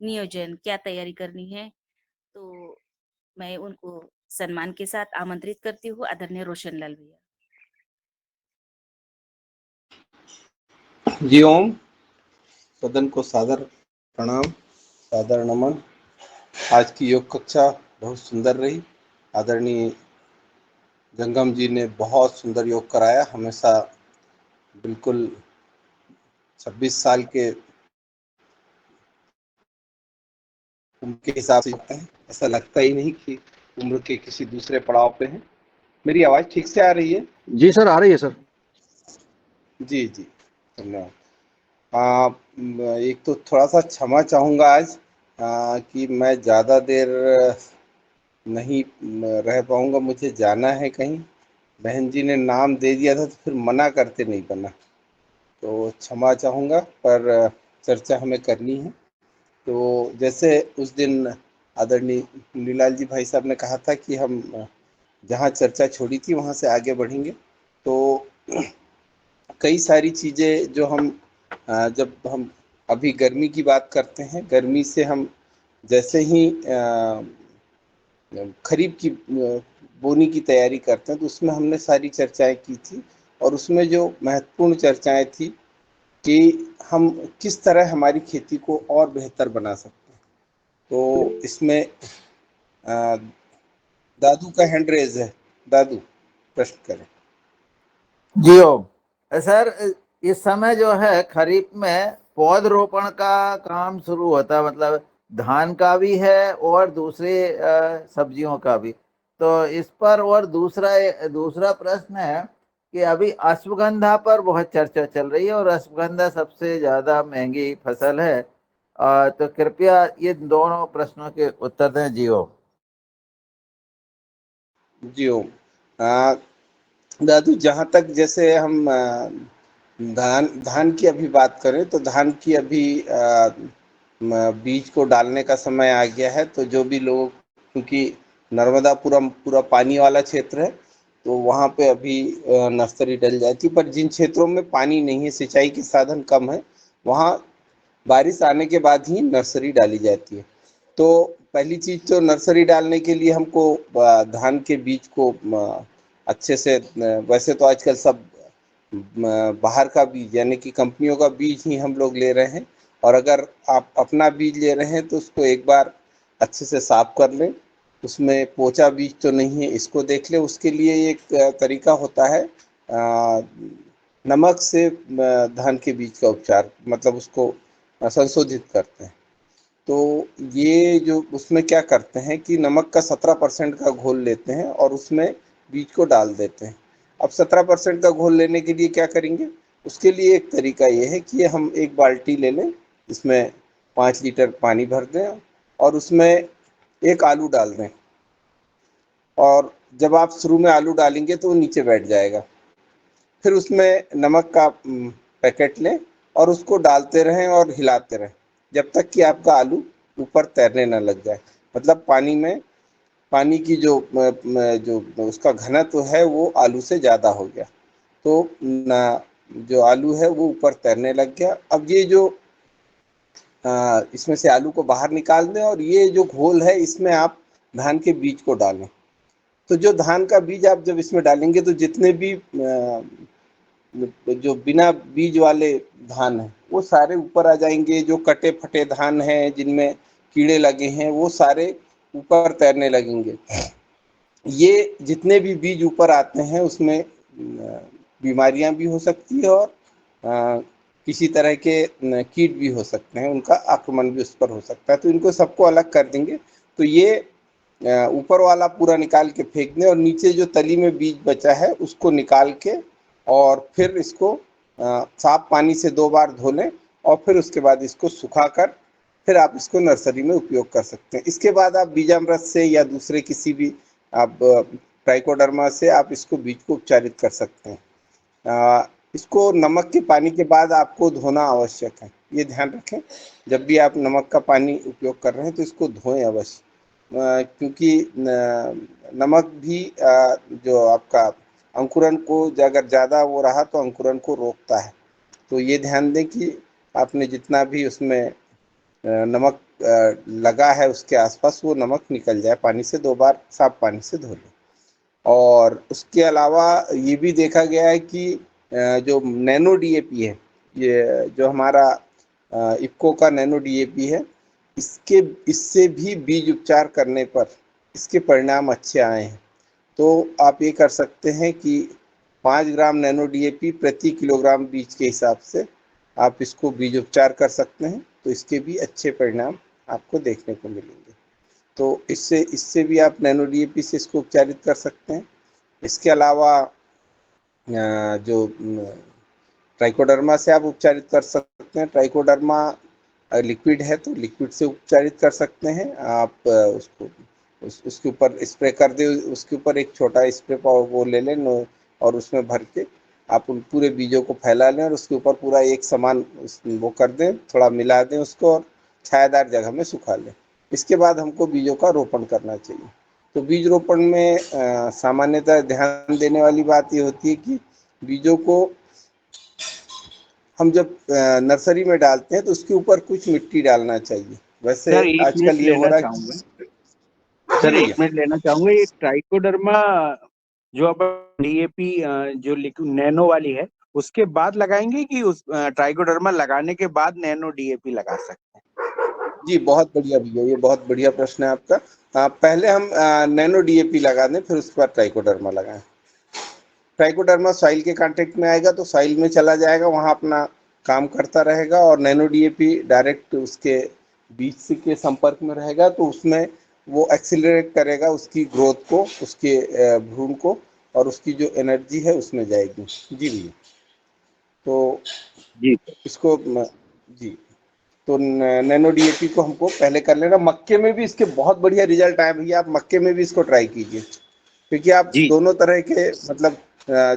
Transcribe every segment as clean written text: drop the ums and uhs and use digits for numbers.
नियोजन, क्या तैयारी करनी है, तो मैं उनको सम्मान के साथ आमंत्रित करती हूँ, आदरणीय रोशनलाल भैया। जी ओम। सदन को सादर प्रणाम, सादर नमन। आज की योग कक्षा बहुत सुंदर रही। आदरणीय जंगम जी ने बहुत सुंदर योग कराया। हमेशा बिल्कुल 26 साल के उम्र के हिसाब से हैं। ऐसा लगता ही नहीं कि उम्र के किसी दूसरे पड़ाव पे हैं। मेरी आवाज़ ठीक से आ रही है? जी सर, आ रही है सर। जी जी, धन्यवाद। एक तो थोड़ा सा क्षमा चाहूँगा आज कि मैं ज़्यादा देर नहीं रह पाऊँगा, मुझे जाना है कहीं। बहन जी ने नाम दे दिया था तो फिर मना करते नहीं बना, तो क्षमा चाहूँगा, पर चर्चा हमें करनी है। तो जैसे उस दिन आदरणीय नीलाल जी भाई साहब ने कहा था कि हम जहाँ चर्चा छोड़ी थी वहाँ से आगे बढ़ेंगे, तो कई सारी चीज़ें जो हम जब हम अभी गर्मी की बात करते हैं, गर्मी से हम जैसे ही खरीफ की बोनी की तैयारी करते हैं तो उसमें हमने सारी चर्चाएं की थी, और उसमें जो महत्वपूर्ण चर्चाएं थी कि हम किस तरह हमारी खेती को और बेहतर बना सकते हैं। तो इसमें दादू का हैंड रेज है। दादू प्रश्न करें। जी ओम। सर, इस समय जो है खरीफ में पौधरोपण का काम शुरू होता है, मतलब धान का भी है और दूसरे सब्जियों का भी। तो इस पर और दूसरा प्रश्न है कि अभी अश्वगंधा पर बहुत चर्चा चल रही है और अश्वगंधा सबसे ज्यादा महंगी फसल है। तो कृपया ये दोनों प्रश्नों के उत्तर दें। जी ओम। जी ओम। दादू, जहाँ तक जैसे हम धान धान की अभी बात करें तो धान की अभी बीज को डालने का समय आ गया है। तो जो भी लोग, क्योंकि नर्मदा पूरा पूरा पानी वाला क्षेत्र है, तो वहाँ पे अभी नर्सरी डल जाती है। पर जिन क्षेत्रों में पानी नहीं है, सिंचाई के साधन कम है, वहाँ बारिश आने के बाद ही नर्सरी डाली जाती है। तो पहली चीज़ तो नर्सरी डालने के लिए हमको धान के बीज को अच्छे से, वैसे तो आजकल सब बाहर का बीज यानी कि कंपनियों का बीज ही हम लोग ले रहे हैं, और अगर आप अपना बीज ले रहे हैं तो उसको एक बार अच्छे से साफ कर लें, उसमें पोचा बीज तो नहीं है इसको देख लें। उसके लिए एक तरीका होता है, नमक से धान के बीज का उपचार, मतलब उसको संशोधित करते हैं। तो ये जो उसमें क्या करते हैं कि नमक का 17% का घोल लेते हैं और उसमें बीज को डाल देते हैं। अब 17% का घोल लेने के लिए क्या करेंगे, उसके लिए एक तरीका ये है कि हम एक बाल्टी ले लें, इसमें 5 लीटर पानी भर दें और उसमें एक आलू डाल दें, और जब आप शुरू में आलू डालेंगे तो वो नीचे बैठ जाएगा। फिर उसमें नमक का पैकेट लें और उसको डालते रहें और हिलाते रहें जब तक कि आपका आलू ऊपर तैरने न लग जाए। मतलब पानी की जो उसका घनत्व है वो आलू से ज़्यादा हो गया, तो जो आलू है वो ऊपर तैरने लग गया। अब ये जो इसमें से आलू को बाहर निकाल दें और ये जो घोल है इसमें आप धान के बीज को डालें। तो जो धान का बीज आप जब इसमें डालेंगे तो जितने भी जो बिना बीज वाले धान हैं वो सारे ऊपर आ जाएंगे। जो कटे फटे धान हैं जिनमें कीड़े लगे हैं वो सारे ऊपर तैरने लगेंगे। ये जितने भी बीज ऊपर आते हैं उसमें बीमारियां भी हो सकती है और किसी तरह के कीट भी हो सकते हैं, उनका आक्रमण भी उस पर हो सकता है। तो इनको सबको अलग कर देंगे। तो ये ऊपर वाला पूरा निकाल के फेंक दें और नीचे जो तली में बीज बचा है उसको निकाल के और फिर इसको साफ पानी से 2 बार धो लें और फिर उसके बाद इसको सुखाकर फिर आप इसको नर्सरी में उपयोग कर सकते हैं। इसके बाद आप बीजामृत से या दूसरे किसी भी आप ट्राइकोडर्मा से आप इसको बीज को उपचारित कर सकते हैं। इसको नमक के पानी के बाद आपको धोना आवश्यक है, ये ध्यान रखें। जब भी आप नमक का पानी उपयोग कर रहे हैं तो इसको धोएं अवश्य, क्योंकि नमक भी जो आपका अंकुरन को अगर ज़्यादा वो रहा तो अंकुरन को रोकता है। तो ये ध्यान दें कि आपने जितना भी उसमें नमक लगा है उसके आसपास, वो नमक निकल जाए, पानी से 2 बार साफ पानी से धो लें। और उसके अलावा ये भी देखा गया है कि जो नैनो डीएपी है, ये जो हमारा इफ्को का नैनो डीएपी है, इससे भी बीज उपचार करने पर इसके परिणाम अच्छे आए हैं। तो आप ये कर सकते हैं कि 5 ग्राम नैनो डीएपी प्रति किलोग्राम बीज के हिसाब से आप इसको बीज उपचार कर सकते हैं, तो इसके भी अच्छे परिणाम आपको देखने को मिलेंगे। तो इससे भी आप नैनो डीएपी से इसको उपचारित कर सकते हैं। इसके अलावा जो ट्राइकोडर्मा से आप उपचारित कर सकते हैं। ट्राइकोडर्मा लिक्विड है तो लिक्विड से उपचारित कर सकते हैं आप। उसको उसके ऊपर स्प्रे कर दें, उसके ऊपर एक छोटा स्प्रे वो ले लें और उसमें भर के आप उन पूरे बीजों को फैला लें और उसके ऊपर पूरा एक समान वो कर दें, थोड़ा मिला दें उसको और छायादार जगह में सुखा लें। इसके बाद हमको बीजों का रोपण करना चाहिए। तो बीज रोपण में सामान्यतः ध्यान देने वाली बात ये होती है कि बीजों को हम जब नर्सरी में डालते हैं तो उसके ऊपर कुछ मिट्टी डालना चाहिए। वैसे सर एक आजकल मिनट ये हो लेना रहा है चाहूंगा, जी सर एक भैया। मिनट लेना चाहूंगा। ये ट्राइकोडर्मा जो अब डीएपी जो नैनो वाली है उसके बाद लगाएंगे कि उस ट्राइकोडर्मा लगाने के बाद नैनो डीएपी लगा सकते हैं? जी बहुत बढ़िया भैया, ये बहुत बढ़िया प्रश्न है आपका। पहले हम नैनो डीएपी लगा दें, फिर उसके बाद ट्राइकोडर्मा लगाएं। ट्राइकोडर्मा सॉइल के कांटेक्ट में आएगा तो सॉइल में चला जाएगा, वहाँ अपना काम करता रहेगा, और नैनो डीएपी डायरेक्ट उसके बीज के संपर्क में रहेगा तो उसमें वो एक्सीलरेट करेगा उसकी ग्रोथ को, उसके भ्रूण को, और उसकी जो एनर्जी है उसमें जाएगी। जी भैया। तो जी इसको जी, तो नैनो डीएपी को हमको पहले कर लेना। मक्के में भी इसके बहुत बढ़िया रिजल्ट आए भैया, आप मक्के में भी इसको ट्राई कीजिए, क्योंकि आप जी दोनों तरह के मतलब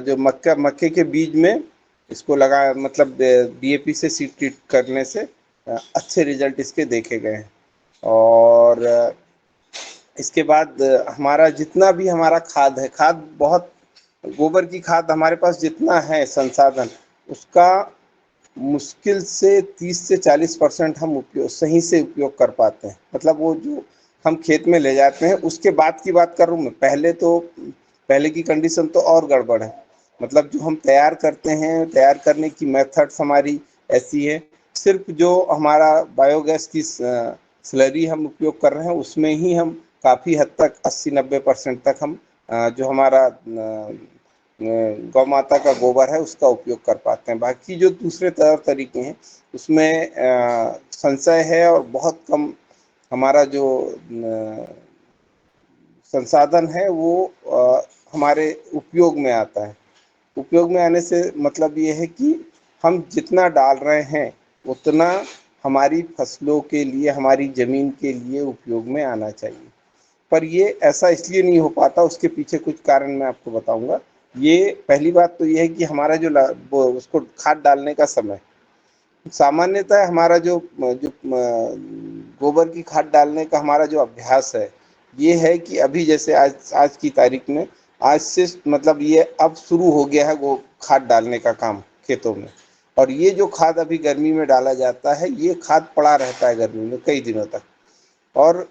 जो मक्के के बीज में इसको लगा, मतलब डीएपी से सीड ट्रीट करने से अच्छे रिजल्ट इसके देखे गए हैं। और इसके बाद हमारा जितना भी हमारा खाद है, खाद बहुत, गोबर की खाद हमारे पास जितना है संसाधन, उसका मुश्किल से 30 से 40% हम उपयोग सही से उपयोग कर पाते हैं। मतलब वो जो हम खेत में ले जाते हैं उसके बाद की बात कर रहा हूँ मैं, पहले की कंडीशन तो और गड़बड़ है। मतलब जो हम तैयार करते हैं, तैयार करने की मेथड्स हमारी ऐसी है, सिर्फ जो हमारा बायोगैस की स्लरी हम उपयोग कर रहे हैं उसमें ही हम काफ़ी हद तक 80-90% तक हम जो हमारा गौ माता का गोबर है उसका उपयोग कर पाते हैं। बाकी जो दूसरे तरीके हैं उसमें संशय है, और बहुत कम हमारा जो संसाधन है वो हमारे उपयोग में आता है। उपयोग में आने से मतलब ये है कि हम जितना डाल रहे हैं उतना हमारी फसलों के लिए, हमारी ज़मीन के लिए उपयोग में आना चाहिए। पर ये ऐसा इसलिए नहीं हो पाता, उसके पीछे कुछ कारण मैं आपको बताऊंगा। ये पहली बात तो ये है कि हमारा जो उसको खाद डालने का समय, सामान्यतः हमारा जो जो गोबर की खाद डालने का हमारा जो अभ्यास है, ये है कि अभी जैसे आज की तारीख में, आज से मतलब ये अब शुरू हो गया है वो खाद डालने का काम खेतों में। और ये जो खाद अभी गर्मी में डाला जाता है, ये खाद पड़ा रहता है गर्मी में कई दिनों तक, और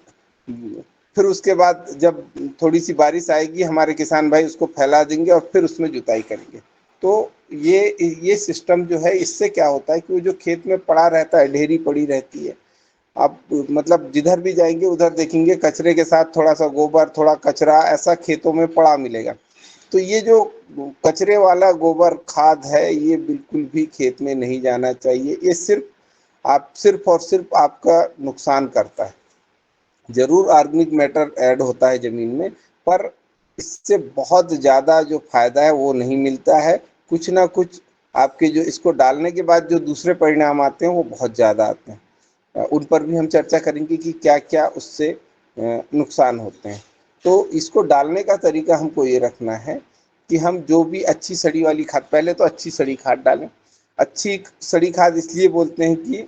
फिर उसके बाद जब थोड़ी सी बारिश आएगी हमारे किसान भाई उसको फैला देंगे और फिर उसमें जुताई करेंगे। तो ये सिस्टम जो है, इससे क्या होता है कि वो जो खेत में पड़ा रहता है, ढेरी पड़ी रहती है, आप मतलब जिधर भी जाएंगे उधर देखेंगे कचरे के साथ थोड़ा सा गोबर, थोड़ा कचरा ऐसा खेतों में पड़ा मिलेगा। तो ये जो कचरे वाला गोबर खाद है, ये बिल्कुल भी खेत में नहीं जाना चाहिए। ये सिर्फ और सिर्फ आपका नुकसान करता है। जरूर ऑर्गेनिक मैटर ऐड होता है ज़मीन में, पर इससे बहुत ज़्यादा जो फायदा है वो नहीं मिलता है। कुछ ना कुछ आपके जो इसको डालने के बाद जो दूसरे परिणाम आते हैं वो बहुत ज़्यादा आते हैं। उन पर भी हम चर्चा करेंगे कि क्या क्या उससे नुकसान होते हैं। तो इसको डालने का तरीका हमको ये रखना है कि हम जो भी अच्छी सड़ी वाली खाद, पहले तो अच्छी सड़ी खाद डालें। अच्छी सड़ी खाद इसलिए बोलते हैं कि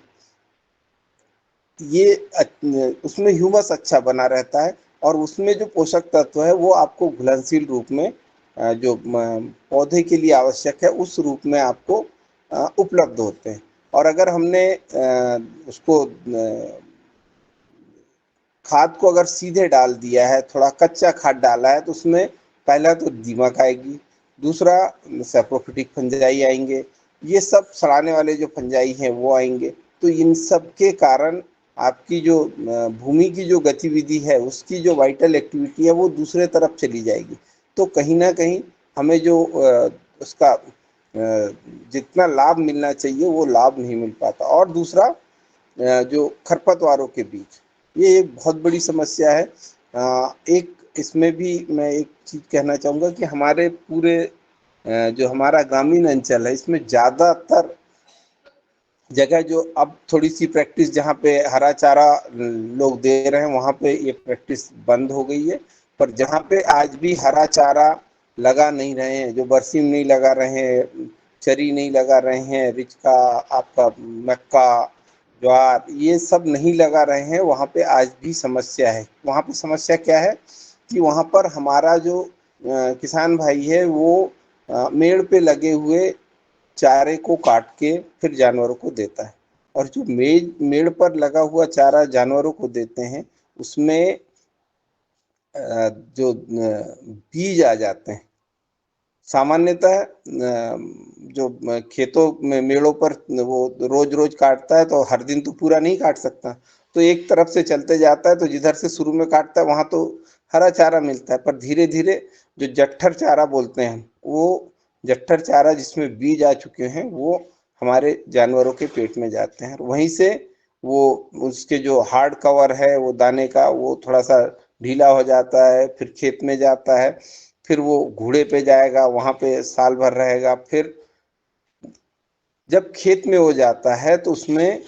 ये उसमें ह्यूमस अच्छा बना रहता है, और उसमें जो पोषक तत्व है वो आपको घुलनशील रूप में जो पौधे के लिए आवश्यक है उस रूप में आपको उपलब्ध होते हैं। और अगर हमने उसको खाद को अगर सीधे डाल दिया है, थोड़ा कच्चा खाद डाला है, तो उसमें पहला तो दीमक आएगी, दूसरा सैप्रोफिटिक फंजाई आएंगे, ये सब सड़ाने वाले जो फंजाई हैं वो आएंगे। तो इन सब के कारण आपकी जो भूमि की जो गतिविधि है, उसकी जो वाइटल एक्टिविटी है वो दूसरे तरफ चली जाएगी। तो कहीं ना कहीं हमें जो उसका जितना लाभ मिलना चाहिए वो लाभ नहीं मिल पाता। और दूसरा जो खरपतवारों के बीच, ये एक बहुत बड़ी समस्या है। एक इसमें भी मैं एक चीज़ कहना चाहूँगा कि हमारे पूरे जो हमारा ग्रामीण अंचल है, इसमें ज़्यादातर जगह जो अब थोड़ी सी प्रैक्टिस जहाँ पे हरा चारा लोग दे रहे हैं, वहाँ पे ये प्रैक्टिस बंद हो गई है। पर जहाँ पे आज भी हरा चारा लगा नहीं रहे हैं, जो बरसीम नहीं लगा रहे हैं, चरी नहीं लगा रहे हैं, रिचका, आपका मक्का, ज्वार, ये सब नहीं लगा रहे हैं, वहाँ पे आज भी समस्या है। वहाँ पे समस्या क्या है कि वहाँ पर हमारा जो किसान भाई है वो मेड़ पे लगे हुए चारे को काट के फिर जानवरों को देता है। और जो मेड़ पर लगा हुआ चारा जानवरों को देते हैं, उसमें जो बीज आ जाते हैं, सामान्यतः जो खेतों में मेड़ों पर वो रोज रोज काटता है, तो हर दिन तो पूरा नहीं काट सकता, तो एक तरफ से चलते जाता है, तो जिधर से शुरू में काटता है वहां तो हरा चारा मिलता है, पर धीरे धीरे जो जट्ठर चारा बोलते हैं, वो जट्ठर चारा जिसमें बीज आ चुके हैं, वो हमारे जानवरों के पेट में जाते हैं। वहीं से वो उसके जो हार्ड कवर है वो दाने का, वो थोड़ा सा ढीला हो जाता है, फिर खेत में जाता है, फिर वो घूड़े पे जाएगा, वहां पे साल भर रहेगा, फिर जब खेत में हो जाता है तो उसमें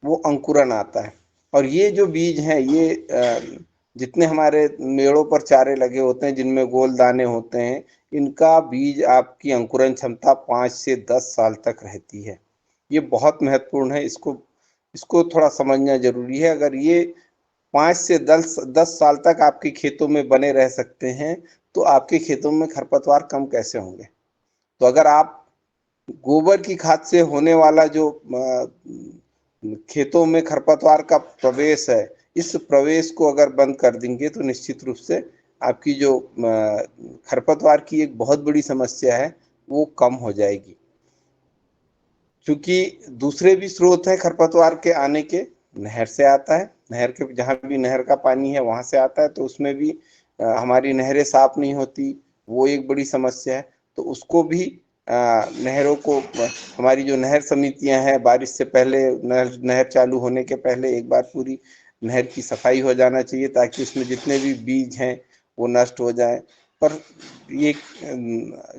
वो अंकुरन आता है। और ये जो बीज हैं, ये जितने हमारे मेड़ों पर चारे लगे होते हैं जिनमें गोल दाने होते हैं, इनका बीज आपकी अंकुरन क्षमता 5 से 10 साल तक रहती है। ये बहुत महत्वपूर्ण है, इसको इसको थोड़ा समझना जरूरी है। अगर ये 5 से 10 साल तक आपके खेतों में बने रह सकते हैं, तो आपके खेतों में खरपतवार कम कैसे होंगे। तो अगर आप गोबर की खाद से होने वाला जो खेतों में खरपतवार का प्रवेश है, इस प्रवेश को अगर बंद कर देंगे, तो निश्चित रूप से आपकी जो खरपतवार की एक बहुत बड़ी समस्या है वो कम हो जाएगी। क्योंकि दूसरे भी स्रोत हैं खरपतवार के आने के, नहर से आता है, नहर के जहाँ भी नहर का पानी है वहां से आता है, तो उसमें भी हमारी नहरें साफ नहीं होती, वो एक बड़ी समस्या है। तो उसको भी नहरों को, हमारी जो नहर समितियां हैं, बारिश से पहले नहर चालू होने के पहले एक बार पूरी नहर की सफाई हो जाना चाहिए, ताकि उसमें जितने भी बीज हैं वो नष्ट हो जाए। पर ये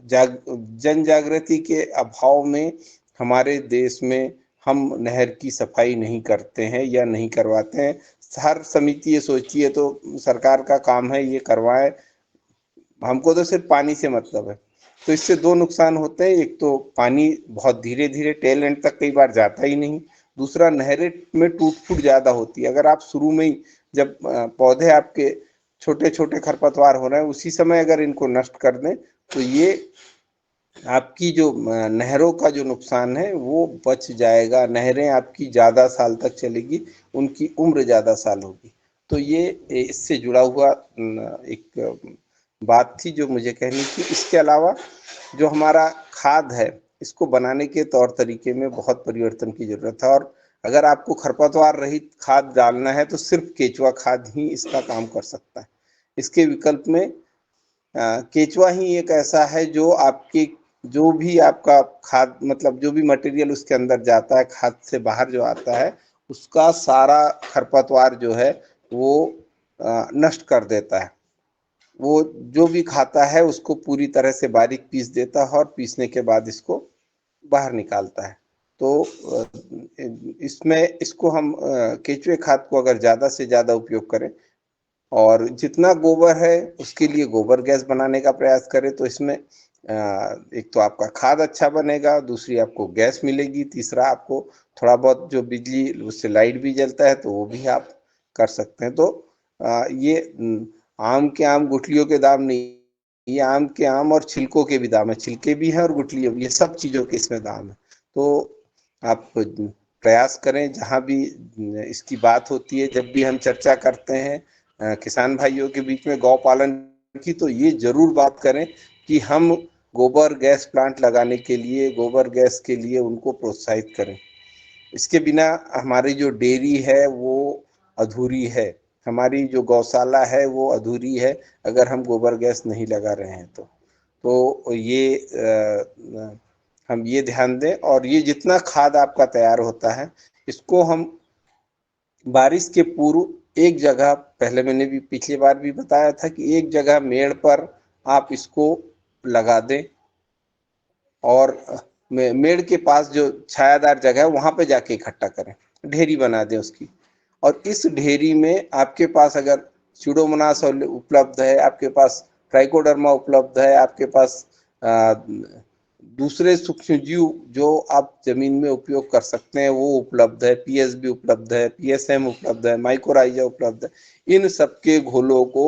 जन जागृति के अभाव में हमारे देश में हम नहर की सफाई नहीं करते हैं या नहीं करवाते हैं। हर समिति ये सोचती है तो सरकार का काम है ये करवाए, हमको तो सिर्फ पानी से मतलब है। तो इससे दो नुकसान होते हैं, एक तो पानी बहुत धीरे धीरे टेल एंड तक कई बार जाता ही नहीं, दूसरा नहरें में टूट फूट ज्यादा होती है। अगर आप शुरू में ही, जब पौधे आपके छोटे छोटे खरपतवार हो रहे हैं, उसी समय अगर इनको नष्ट कर दें, तो ये आपकी जो नहरों का जो नुकसान है वो बच जाएगा। नहरें आपकी ज़्यादा साल तक चलेगी, उनकी उम्र ज़्यादा साल होगी। तो ये इससे जुड़ा हुआ एक बात थी जो मुझे कहनी थी। इसके अलावा जो हमारा खाद है, इसको बनाने के तौर तरीके में बहुत परिवर्तन की जरूरत है। और अगर आपको खरपतवार रहित खाद डालना है, तो सिर्फ केचुआ खाद ही इसका काम कर सकता है। इसके विकल्प में केचुआ ही एक ऐसा है जो आपके, जो भी आपका खाद, मतलब जो भी मटेरियल उसके अंदर जाता है, खाद से बाहर जो आता है, उसका सारा खरपतवार जो है वो नष्ट कर देता है। वो जो भी खाता है उसको पूरी तरह से बारीक पीस देता है, और पीसने के बाद इसको बाहर निकालता है। तो इसमें इसको हम केचुए खाद को अगर ज़्यादा से ज़्यादा उपयोग करें, और जितना गोबर है उसके लिए गोबर गैस बनाने का प्रयास करें, तो इसमें एक तो आपका खाद अच्छा बनेगा, दूसरी आपको गैस मिलेगी, तीसरा आपको थोड़ा बहुत जो बिजली, उससे लाइट भी जलता है, तो वो भी आप कर सकते हैं। तो ये आम के आम गुठलियों के दाम नहीं, ये आम के आम और छिलकों के भी दाम है, छिलके भी हैं और गुठलियों भी, ये सब चीज़ों के इसमें दाम है। तो आप प्रयास करें, जहाँ भी इसकी बात होती है, जब भी हम चर्चा करते हैं किसान भाइयों के बीच में गौ पालन की, तो ये जरूर बात करें कि हम गोबर गैस प्लांट लगाने के लिए, गोबर गैस के लिए उनको प्रोत्साहित करें। इसके बिना हमारी जो डेयरी है वो अधूरी है, हमारी जो गौशाला है वो अधूरी है, अगर हम गोबर गैस नहीं लगा रहे हैं तो ये हम ये ध्यान दें। और ये जितना खाद आपका तैयार होता है, इसको हम बारिश के पूर्व एक जगह, पहले मैंने भी पिछली बार भी बताया था कि एक जगह मेड़ पर आप इसको लगा दें, और मेड़ के पास जो छायादार जगह है वहां पे जाके इकट्ठा करें, ढेरी बना दें उसकी। और इस ढेरी में आपके पास अगर स्यूडोमोनास उपलब्ध है, आपके पास ट्राइकोडर्मा उपलब्ध है, आपके पास दूसरे सूक्ष्म जीव जो आप जमीन में उपयोग कर सकते हैं वो उपलब्ध है, पीएसबी उपलब्ध है, पीएसएम उपलब्ध है, माइकोराइजा उपलब्ध है। इन सबके घोलों को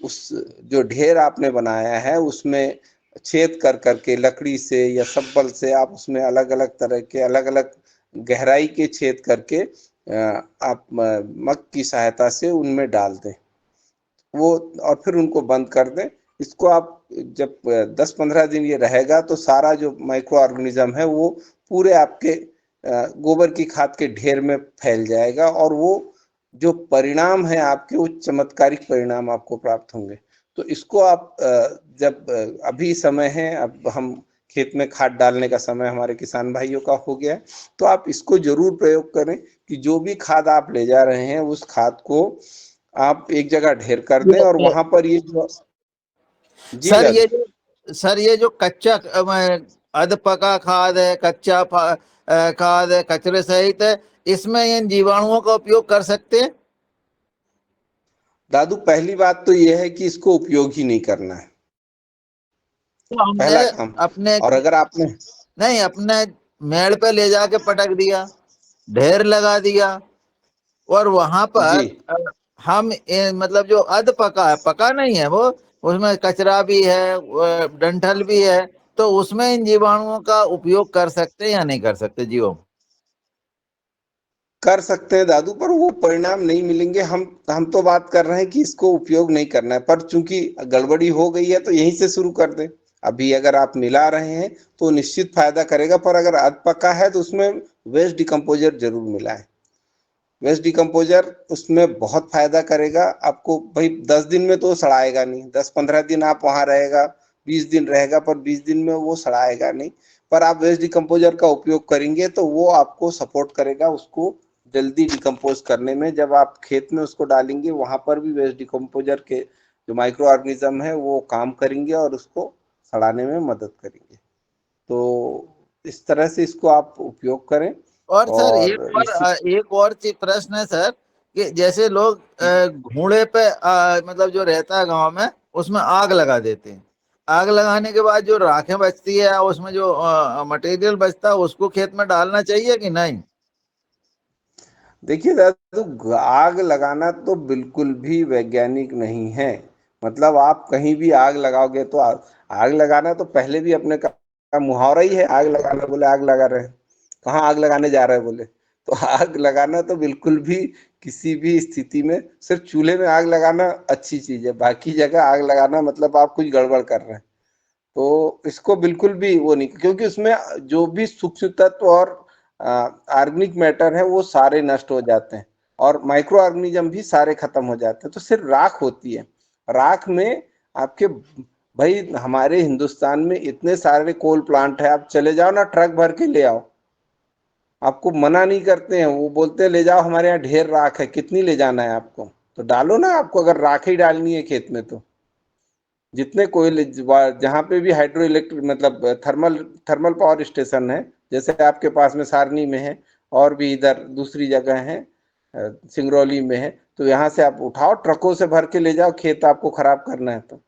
उस जो ढेर आपने बनाया है उसमें छेद कर करके लकड़ी से या सब्बल से आप उसमें अलग अलग तरह के, अलग अलग गहराई के छेद करके आप मग की सहायता से उनमें डाल दें वो, और फिर उनको बंद कर दें। इसको आप जब 10-15 दिन ये रहेगा तो सारा जो माइक्रो ऑर्गेनिज्म है वो पूरे आपके गोबर की खाद के ढेर में फैल जाएगा, और वो जो परिणाम है आपके, वो चमत्कारिक परिणाम आपको प्राप्त होंगे। तो इसको आप जब अभी समय है, अब हम खेत में खाद डालने का समय हमारे किसान भाइयों का हो गया है, तो आप इसको जरूर प्रयोग करें कि जो भी खाद आप ले जा रहे हैं उस खाद को आप एक जगह ढेर कर दें, और वहां पर ये जो जी सर ये जो कच्चा अध पका खाद है, कच्चा खाद है, कचरे सहित है, इसमें इन जीवाणुओं का उपयोग कर सकते हैं? दादू, पहली बात तो यह है कि इसको उपयोग ही नहीं करना है, तो हमने पहला काम। अपने और अगर आपने नहीं, अपने मेड़ पे ले जाके पटक दिया, ढेर लगा दिया, और वहां जी पर हम मतलब जो अध पका है, पका नहीं है वो, उसमें कचरा भी है, डंठल भी है, तो उसमें इन जीवाणुओं का उपयोग कर सकते हैं या नहीं कर सकते जीवों? कर सकते हैं दादू, पर वो परिणाम नहीं मिलेंगे। हम तो बात कर रहे हैं कि इसको उपयोग नहीं करना है, पर चूंकि गड़बड़ी हो गई है तो यहीं से शुरू कर दें। अभी अगर आप मिला रहे हैं तो निश्चित फायदा करेगा, पर अगर अध पका है तो उसमें वेस्ट डिकम्पोजर जरूर मिला है। वेस्ट डिकम्पोजर उसमें बहुत फायदा करेगा आपको। भाई 10 दिन में तो सड़ाएगा नहीं, 10-15 दिन आप वहां रहेगा, 20 दिन रहेगा, पर 20 दिन में वो सड़ाएगा नहीं। पर आप वेस्ट डिकम्पोजर का उपयोग करेंगे तो वो आपको सपोर्ट करेगा उसको जल्दी डिकम्पोज करने में। जब आप खेत में उसको डालेंगे वहां पर भी वेस्ट डिकम्पोजर के जो माइक्रो ऑर्गेनिज्म है वो काम करेंगे और उसको सड़ाने में मदद करेंगे। तो इस तरह से इसको आप उपयोग करें। और सर और इसी एक और चीज प्रश्न है सर, कि जैसे लोग घोड़े पे मतलब जो रहता है गांव में, उसमें आग लगा देते हैं। आग लगाने के बाद जो राखें बचती है, उसमें जो मटेरियल बचता है, उसको खेत में डालना चाहिए कि नहीं? देखिए दादू, आग लगाना तो बिल्कुल भी वैज्ञानिक नहीं है। मतलब आप कहीं भी आग लगाओगे तो आग लगाना तो पहले भी अपने का मुहावरा ही है, आग लगाना बोले आग लगा रहे हैं, कहाँ आग लगाने जा रहे हैं बोले। तो आग लगाना तो बिल्कुल भी किसी भी स्थिति में, सिर्फ चूल्हे में आग लगाना अच्छी चीज है, बाकी जगह आग लगाना मतलब आप कुछ गड़बड़ कर रहे हैं। तो इसको बिल्कुल भी वो नहीं, क्योंकि उसमें जो भी सूक्ष्म तत्व और ऑर्गेनिक मैटर है वो सारे नष्ट हो जाते हैं, और माइक्रो ऑर्गेनिज्म भी सारे खत्म हो जाते हैं। तो सिर्फ राख होती है। राख में आपके, भाई हमारे हिंदुस्तान में इतने सारे कोल प्लांट है, आप चले जाओ ना, ट्रक भर के ले आओ, आपको मना नहीं करते हैं। वो बोलते हैं ले जाओ, हमारे यहाँ ढेर राख है, कितनी ले जाना है आपको, तो डालो ना। आपको अगर राख ही डालनी है खेत में तो जितने कोयले, जहाँ पे भी हाइड्रो इलेक्ट्रिक मतलब थर्मल थर्मल पावर स्टेशन है, जैसे आपके पास में सारनी में है और भी इधर दूसरी जगह है, सिंगरौली में है, तो यहाँ से आप उठाओ, ट्रकों से भर के ले जाओ, खेत आपको खराब करना है तो।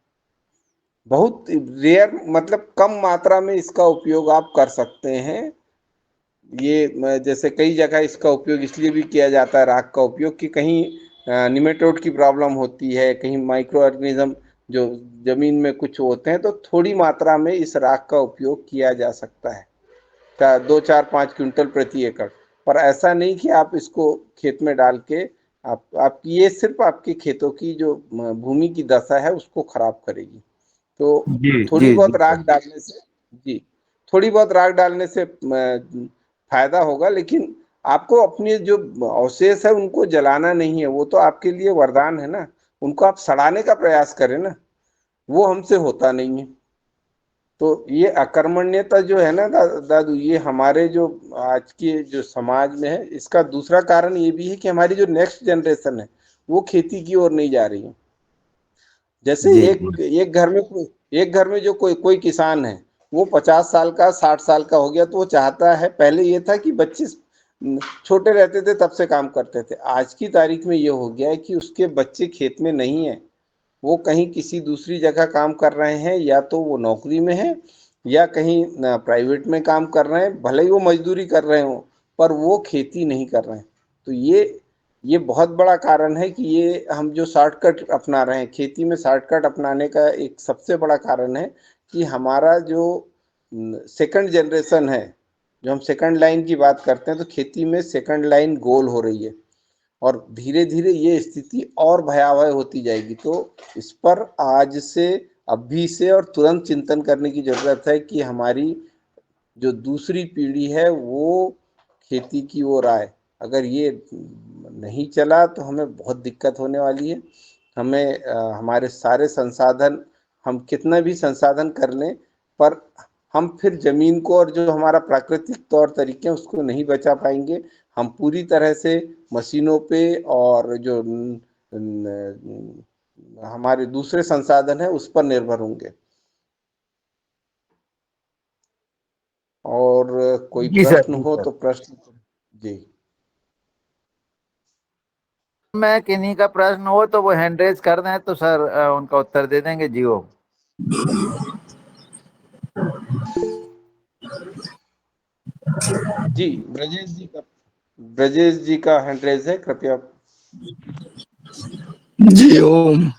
बहुत रेयर, मतलब कम मात्रा में इसका उपयोग आप कर सकते हैं। ये जैसे कई जगह इसका उपयोग इसलिए भी किया जाता है, राख का उपयोग, कि कहीं निमेटोड की प्रॉब्लम होती है, कहीं माइक्रो ऑर्गेनिज्म जो जमीन में कुछ होते हैं, तो थोड़ी मात्रा में इस राख का उपयोग किया जा सकता है। 2, 4, 5 क्विंटल प्रति एकड़। पर ऐसा नहीं कि आप इसको खेत में डाल के आपकी ये सिर्फ आपके खेतों की जो भूमि की दशा है उसको खराब करेगी। तो जी थोड़ी जी बहुत जी राख डालने से, जी, थोड़ी बहुत राख डालने से फायदा होगा, लेकिन आपको अपनी जो अवशेष है उनको जलाना नहीं है, वो तो आपके लिए वरदान है ना, उनको आप सड़ाने का प्रयास करें ना, वो हमसे होता नहीं है। तो ये अकर्मण्यता जो है ना दादू, ये हमारे जो आज के जो समाज में है, इसका दूसरा कारण ये भी है कि हमारी जो नेक्स्ट जनरेशन है वो खेती की ओर नहीं जा रही है। जैसे जी एक घर में जो कोई किसान है, वो 50 साल का 60 साल का हो गया तो वो चाहता है, पहले ये था कि बच्चे छोटे रहते थे तब से काम करते थे, आज की तारीख में ये हो गया है कि उसके बच्चे खेत में नहीं है, वो कहीं किसी दूसरी जगह काम कर रहे हैं, या तो वो नौकरी में है या कहीं प्राइवेट में काम कर रहे हैं, भले ही वो मजदूरी कर रहे हो पर वो खेती नहीं कर रहे हैं। तो ये बहुत बड़ा कारण है कि ये हम जो शॉर्टकट अपना रहे हैं, खेती में शॉर्टकट अपनाने का एक सबसे बड़ा कारण है कि हमारा जो सेकंड जनरेशन है, जो हम सेकंड लाइन की बात करते हैं, तो खेती में सेकंड लाइन गोल हो रही है और धीरे धीरे ये स्थिति और भयावह होती जाएगी। तो इस पर आज से, अभी से और तुरंत चिंतन करने की जरूरत है कि हमारी जो दूसरी पीढ़ी है वो खेती की ओर आए। अगर ये नहीं चला तो हमें बहुत दिक्कत होने वाली है। हमें हमारे सारे संसाधन, हम कितना भी संसाधन कर लें, पर हम फिर जमीन को और जो हमारा प्राकृतिक तौर तरीके हैं उसको नहीं बचा पाएंगे। हम पूरी तरह से मशीनों पे और जो हमारे दूसरे संसाधन है उस पर निर्भर होंगे। और कोई जी सर प्रश्न जी हो सर। तो प्रश्न। जी मैं किन्हीं का प्रश्न हो तो वो हैंड रेज कर दें तो सर उनका उत्तर दे देंगे। जियो जी, ब्रजेश जी का हैंड रेज है, कृपया। जी ओम।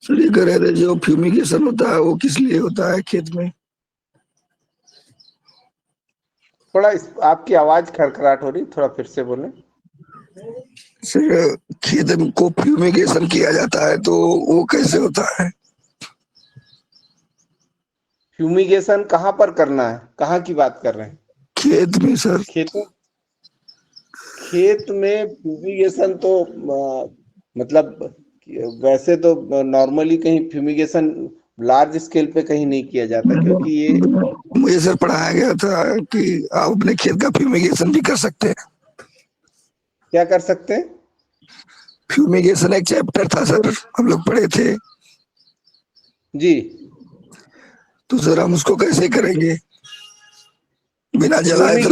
सर ये कह रहे थे जो फ्यूमिगेशन होता है वो किस लिए होता है खेत में? थोड़ा आपकी आवाज खड़खड़ाहट हो रही, थोड़ा फिर से बोलें। सर खेत को फ्यूमिगेशन किया जाता है तो वो कैसे होता है? फ्यूमिगेशन कहाँ पर करना है, कहाँ की बात कर रहे हैं? खेत में सर। खेत में फ्यूमिगेशन तो मतलब वैसे तो नॉर्मली कहीं फ्यूमिगेशन लार्ज स्केल पे कहीं नहीं किया जाता, क्योंकि ये मुझे सर पढ़ाया गया था कि आप अपने खेत का फ्यूमिगेशन भी कर सकते हैं। क्या कर सकते हैं? फ्यूमिगेशन एक चैप्टर था सर, हम लोग पढ़े थे। जी, तो सर हम उसको कैसे करेंगे बिना जलाए?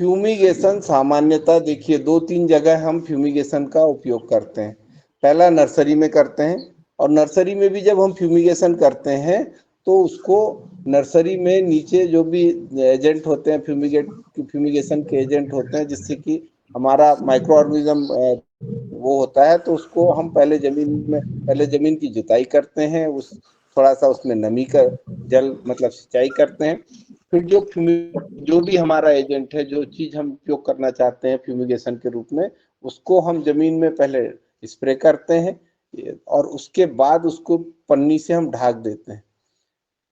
फ्यूमिगेशन सामान्यतः देखिए 2-3 जगह हम फ्यूमिगेशन का उपयोग करते हैं। पहला नर्सरी में करते हैं, और नर्सरी में भी जब हम फ्यूमिगेशन करते हैं तो उसको नर्सरी में नीचे जो भी एजेंट होते हैं, फ्यूमिगेशन के एजेंट होते हैं, जिससे कि हमारा माइक्रो ऑर्गेनिज्म वो होता है, तो उसको हम पहले जमीन की जुताई करते हैं, उस थोड़ा सा उसमें नमी का जल मतलब सिंचाई करते हैं। फिर जो भी हमारा एजेंट है, जो चीज हम उपयोग करना चाहते हैं फ्यूमिगेशन के रूप में, उसको हम जमीन में पहले स्प्रे करते हैं, और उसके बाद उसको पन्नी से हम ढक देते हैं,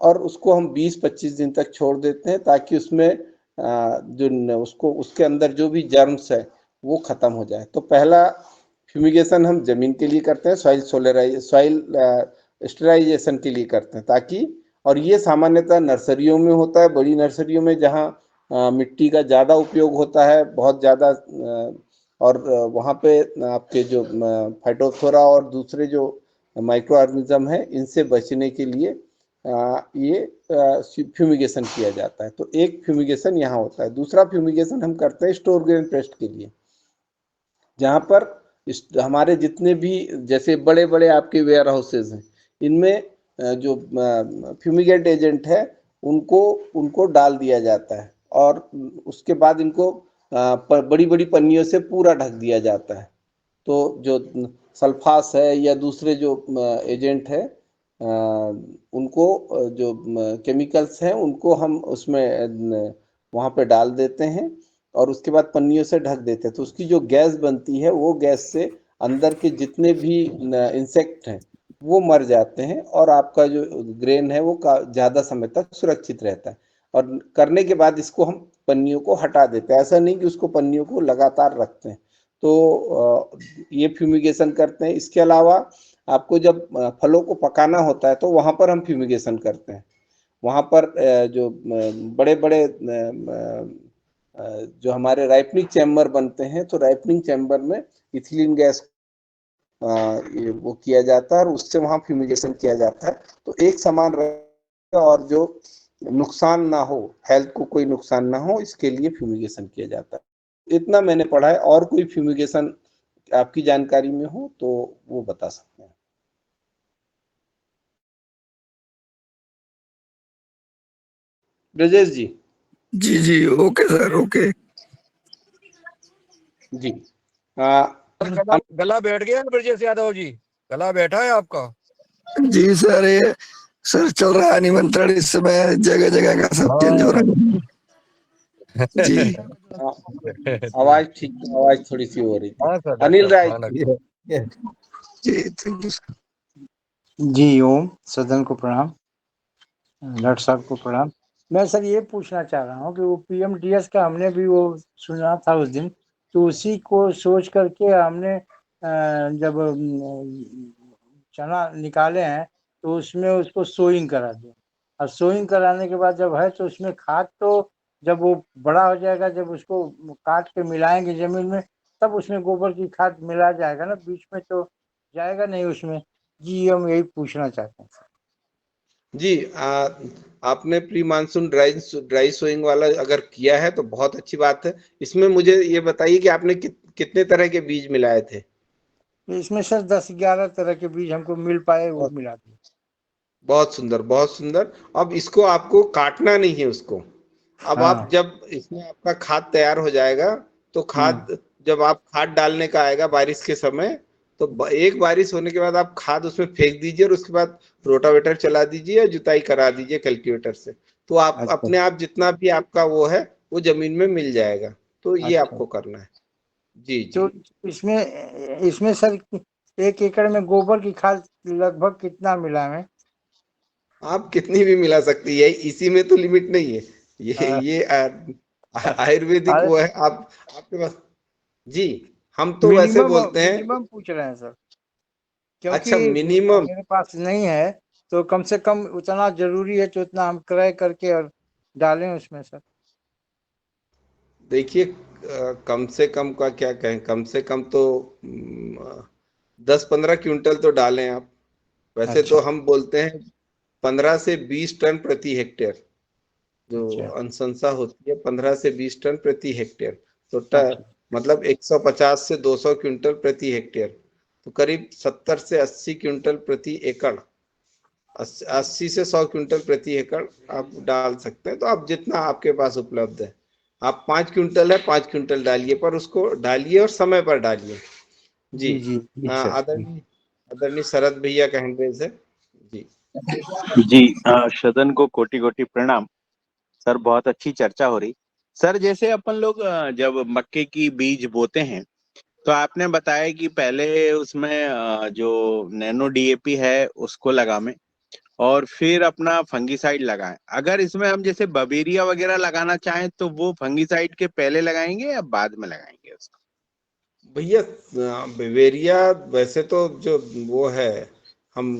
और उसको हम 20-25 दिन तक छोड़ देते हैं, ताकि उसमें जो उसको उसके अंदर जो भी जर्म्स है वो खत्म हो जाए। तो पहला फ्यूमिगेशन हम जमीन के लिए करते हैं, सॉइल स्टेराइजेशन के लिए करते हैं, ताकि, और ये सामान्यतः नर्सरियों में होता है, बड़ी नर्सरियों में जहाँ मिट्टी का ज़्यादा उपयोग होता है, बहुत ज़्यादा, और वहाँ पे आपके जो फाइटोथोरा और दूसरे जो माइक्रो ऑर्गेनिज्म है, इनसे बचने के लिए ये फ्यूमिगेशन किया जाता है। तो एक फ्यूमिगेशन यहाँ होता है। दूसरा फ्यूमिगेशन हम करते हैं स्टोर ग्रेन पेस्ट के लिए, जहाँ पर हमारे जितने भी जैसे बड़े बड़े आपके वेयर हाउसेज हैं, इनमें जो फ्यूमिगेंट एजेंट है उनको उनको डाल दिया जाता है, और उसके बाद इनको बड़ी बड़ी पन्नियों से पूरा ढक दिया जाता है। तो जो सल्फास है या दूसरे जो एजेंट है उनको जो केमिकल्स हैं उनको हम उसमें वहाँ पे डाल देते हैं और उसके बाद पन्नियों से ढक देते हैं, तो उसकी जो गैस बनती है वो गैस से अंदर के जितने भी इंसेक्ट हैं वो मर जाते हैं और आपका जो ग्रेन है वो ज़्यादा समय तक सुरक्षित रहता है। और करने के बाद इसको हम पन्नियों को हटा देते हैं, ऐसा नहीं कि उसको पन्नियों को लगातार रखते हैं। तो ये फ्यूमिगेशन करते हैं। इसके अलावा आपको जब फलों को पकाना होता है तो वहाँ पर हम फ्यूमिगेशन करते हैं। वहाँ पर जो बड़े बड़े जो हमारे राइपनिंग चैम्बर बनते हैं, तो राइपनिंग चैम्बर में इथिलीन गैस वो किया जाता है और उससे वहाँ फ्यूमिगेशन किया जाता है, तो एक समान रहेगा और जो नुकसान ना हो, हेल्थ को कोई नुकसान ना हो, इसके लिए फ्यूमिगेशन किया जाता है। इतना मैंने पढ़ा है। और कोई फ्यूमिगेशन आपकी जानकारी में हो तो वो बता सकते हैं। ब्रजेश जी। जी जी, ओके सर, ओके। जी गला गला बैठ गया ब्रजेश यादव जी, गला बैठा है आपका? जी सर, ये सर चल रहा है निमंत्रण, इस समय जगह जगह का सब चेंज हो रहा है जी। आवाज ठीक, आवाज थोड़ी सी हो रही थी। हाँ sir, Anil Rai ji, thank you sir. जी ओम, सदन को प्रणाम, डॉक्टर साहब को प्रणाम। मैं सर ये पूछना चाह रहा हूँ कि वो पीएमडीएस का हमने भी वो सुना था उस दिन, तो उसी को सोच करके हमने जब चना निकाले हैं तो उसमें उसको सोइंग करा दिया, और सोइंग कराने के बाद जब है तो उसमें खाद, तो जब वो बड़ा हो जाएगा, जब उसको काट के मिलाएंगे जमीन में, तब उसमें गोबर की खाद मिला जाएगा ना, बीच में तो जाएगा नहीं उसमें। जी हम यही पूछना चाहते हैं सर। जी, आपने प्री मानसून ड्राई सोइंग वाला अगर किया है तो बहुत अच्छी बात है। इसमें मुझे ये बताइए कि आपने कितने तरह के बीज मिलाए थे? इसमें सर 10-11 तरह के बीज हमको मिल पाए, वो मिला दिए। बहुत सुंदर, बहुत सुंदर। अब इसको आपको काटना नहीं है उसको। अब आप हाँ। जब इसमें आपका खाद तैयार हो जाएगा तो खाद, जब आप खाद डालने का आएगा बारिश के समय, तो एक बारिश होने के बाद आप खाद उसमें फेंक दीजिए और उसके बाद रोटावेटर चला दीजिए या जुताई करा दीजिए कल्टीवेटर से, तो आप अच्छा अपने आप जितना भी आपका वो है वो जमीन में मिल जाएगा। तो ये अच्छा। आपको करना है। जी तो जी। इसमें सर 1 एकड़ में गोबर की खाद लगभग कितना मिलाएं? आप कितनी भी मिला सकती है, इसी में तो लिमिट नहीं है। ये आयुर्वेदिक अरे वो है। आप आपके पास। जी, हम तो वैसे मिनिमम बोलते हैं। मिनिमम पूछ रहे हैं सर, क्योंकि अच्छा, मिनिमम। मेरे पास नहीं है, तो कम से कम उतना जरूरी है तो उतना हम क्रय करके और डालें उसमें सर। देखिए, कम से कम का क्या कहें, कम से कम तो 10-15 क्विंटल तो डालें आप। वैसे अच्छा तो हम बोलते हैं 15 से 20 टन प्रति हेक्टेयर, जो अच्छा अनुशंसा होती है 15 से 20 टन प्रति हेक्टेयर। तो अच्छा मतलब 150 से 200 क्विंटल प्रति हेक्टेयर, तो करीब 70 से 80 क्विंटल प्रति एकड़, 80 से 100 क्विंटल प्रति एकड़ आप डाल सकते हैं। तो आप जितना आपके पास उपलब्ध है, आप 5 क्विंटल है 5 क्विंटल डालिए, पर उसको डालिए और समय पर डालिए। जी। जी जी जी सर जी। आदरणीय आदरणीय शरद भैया का हैंड रेज है। जी जी सदन को कोटि कोटि प्रणाम। सर बहुत अच्छी चर्चा हो रही। सर जैसे अपन लोग जब मक्के की बीज बोते हैं, तो आपने बताया कि पहले उसमें जो नैनो डीएपी है उसको लगावें और फिर अपना फंगीसाइड लगाएं। अगर इसमें हम जैसे बबेरिया वगैरह लगाना चाहें तो वो फंगीसाइड के पहले लगाएंगे या बाद में लगाएंगे उसको? भैया, बेवेरिया वैसे तो जो वो है, हम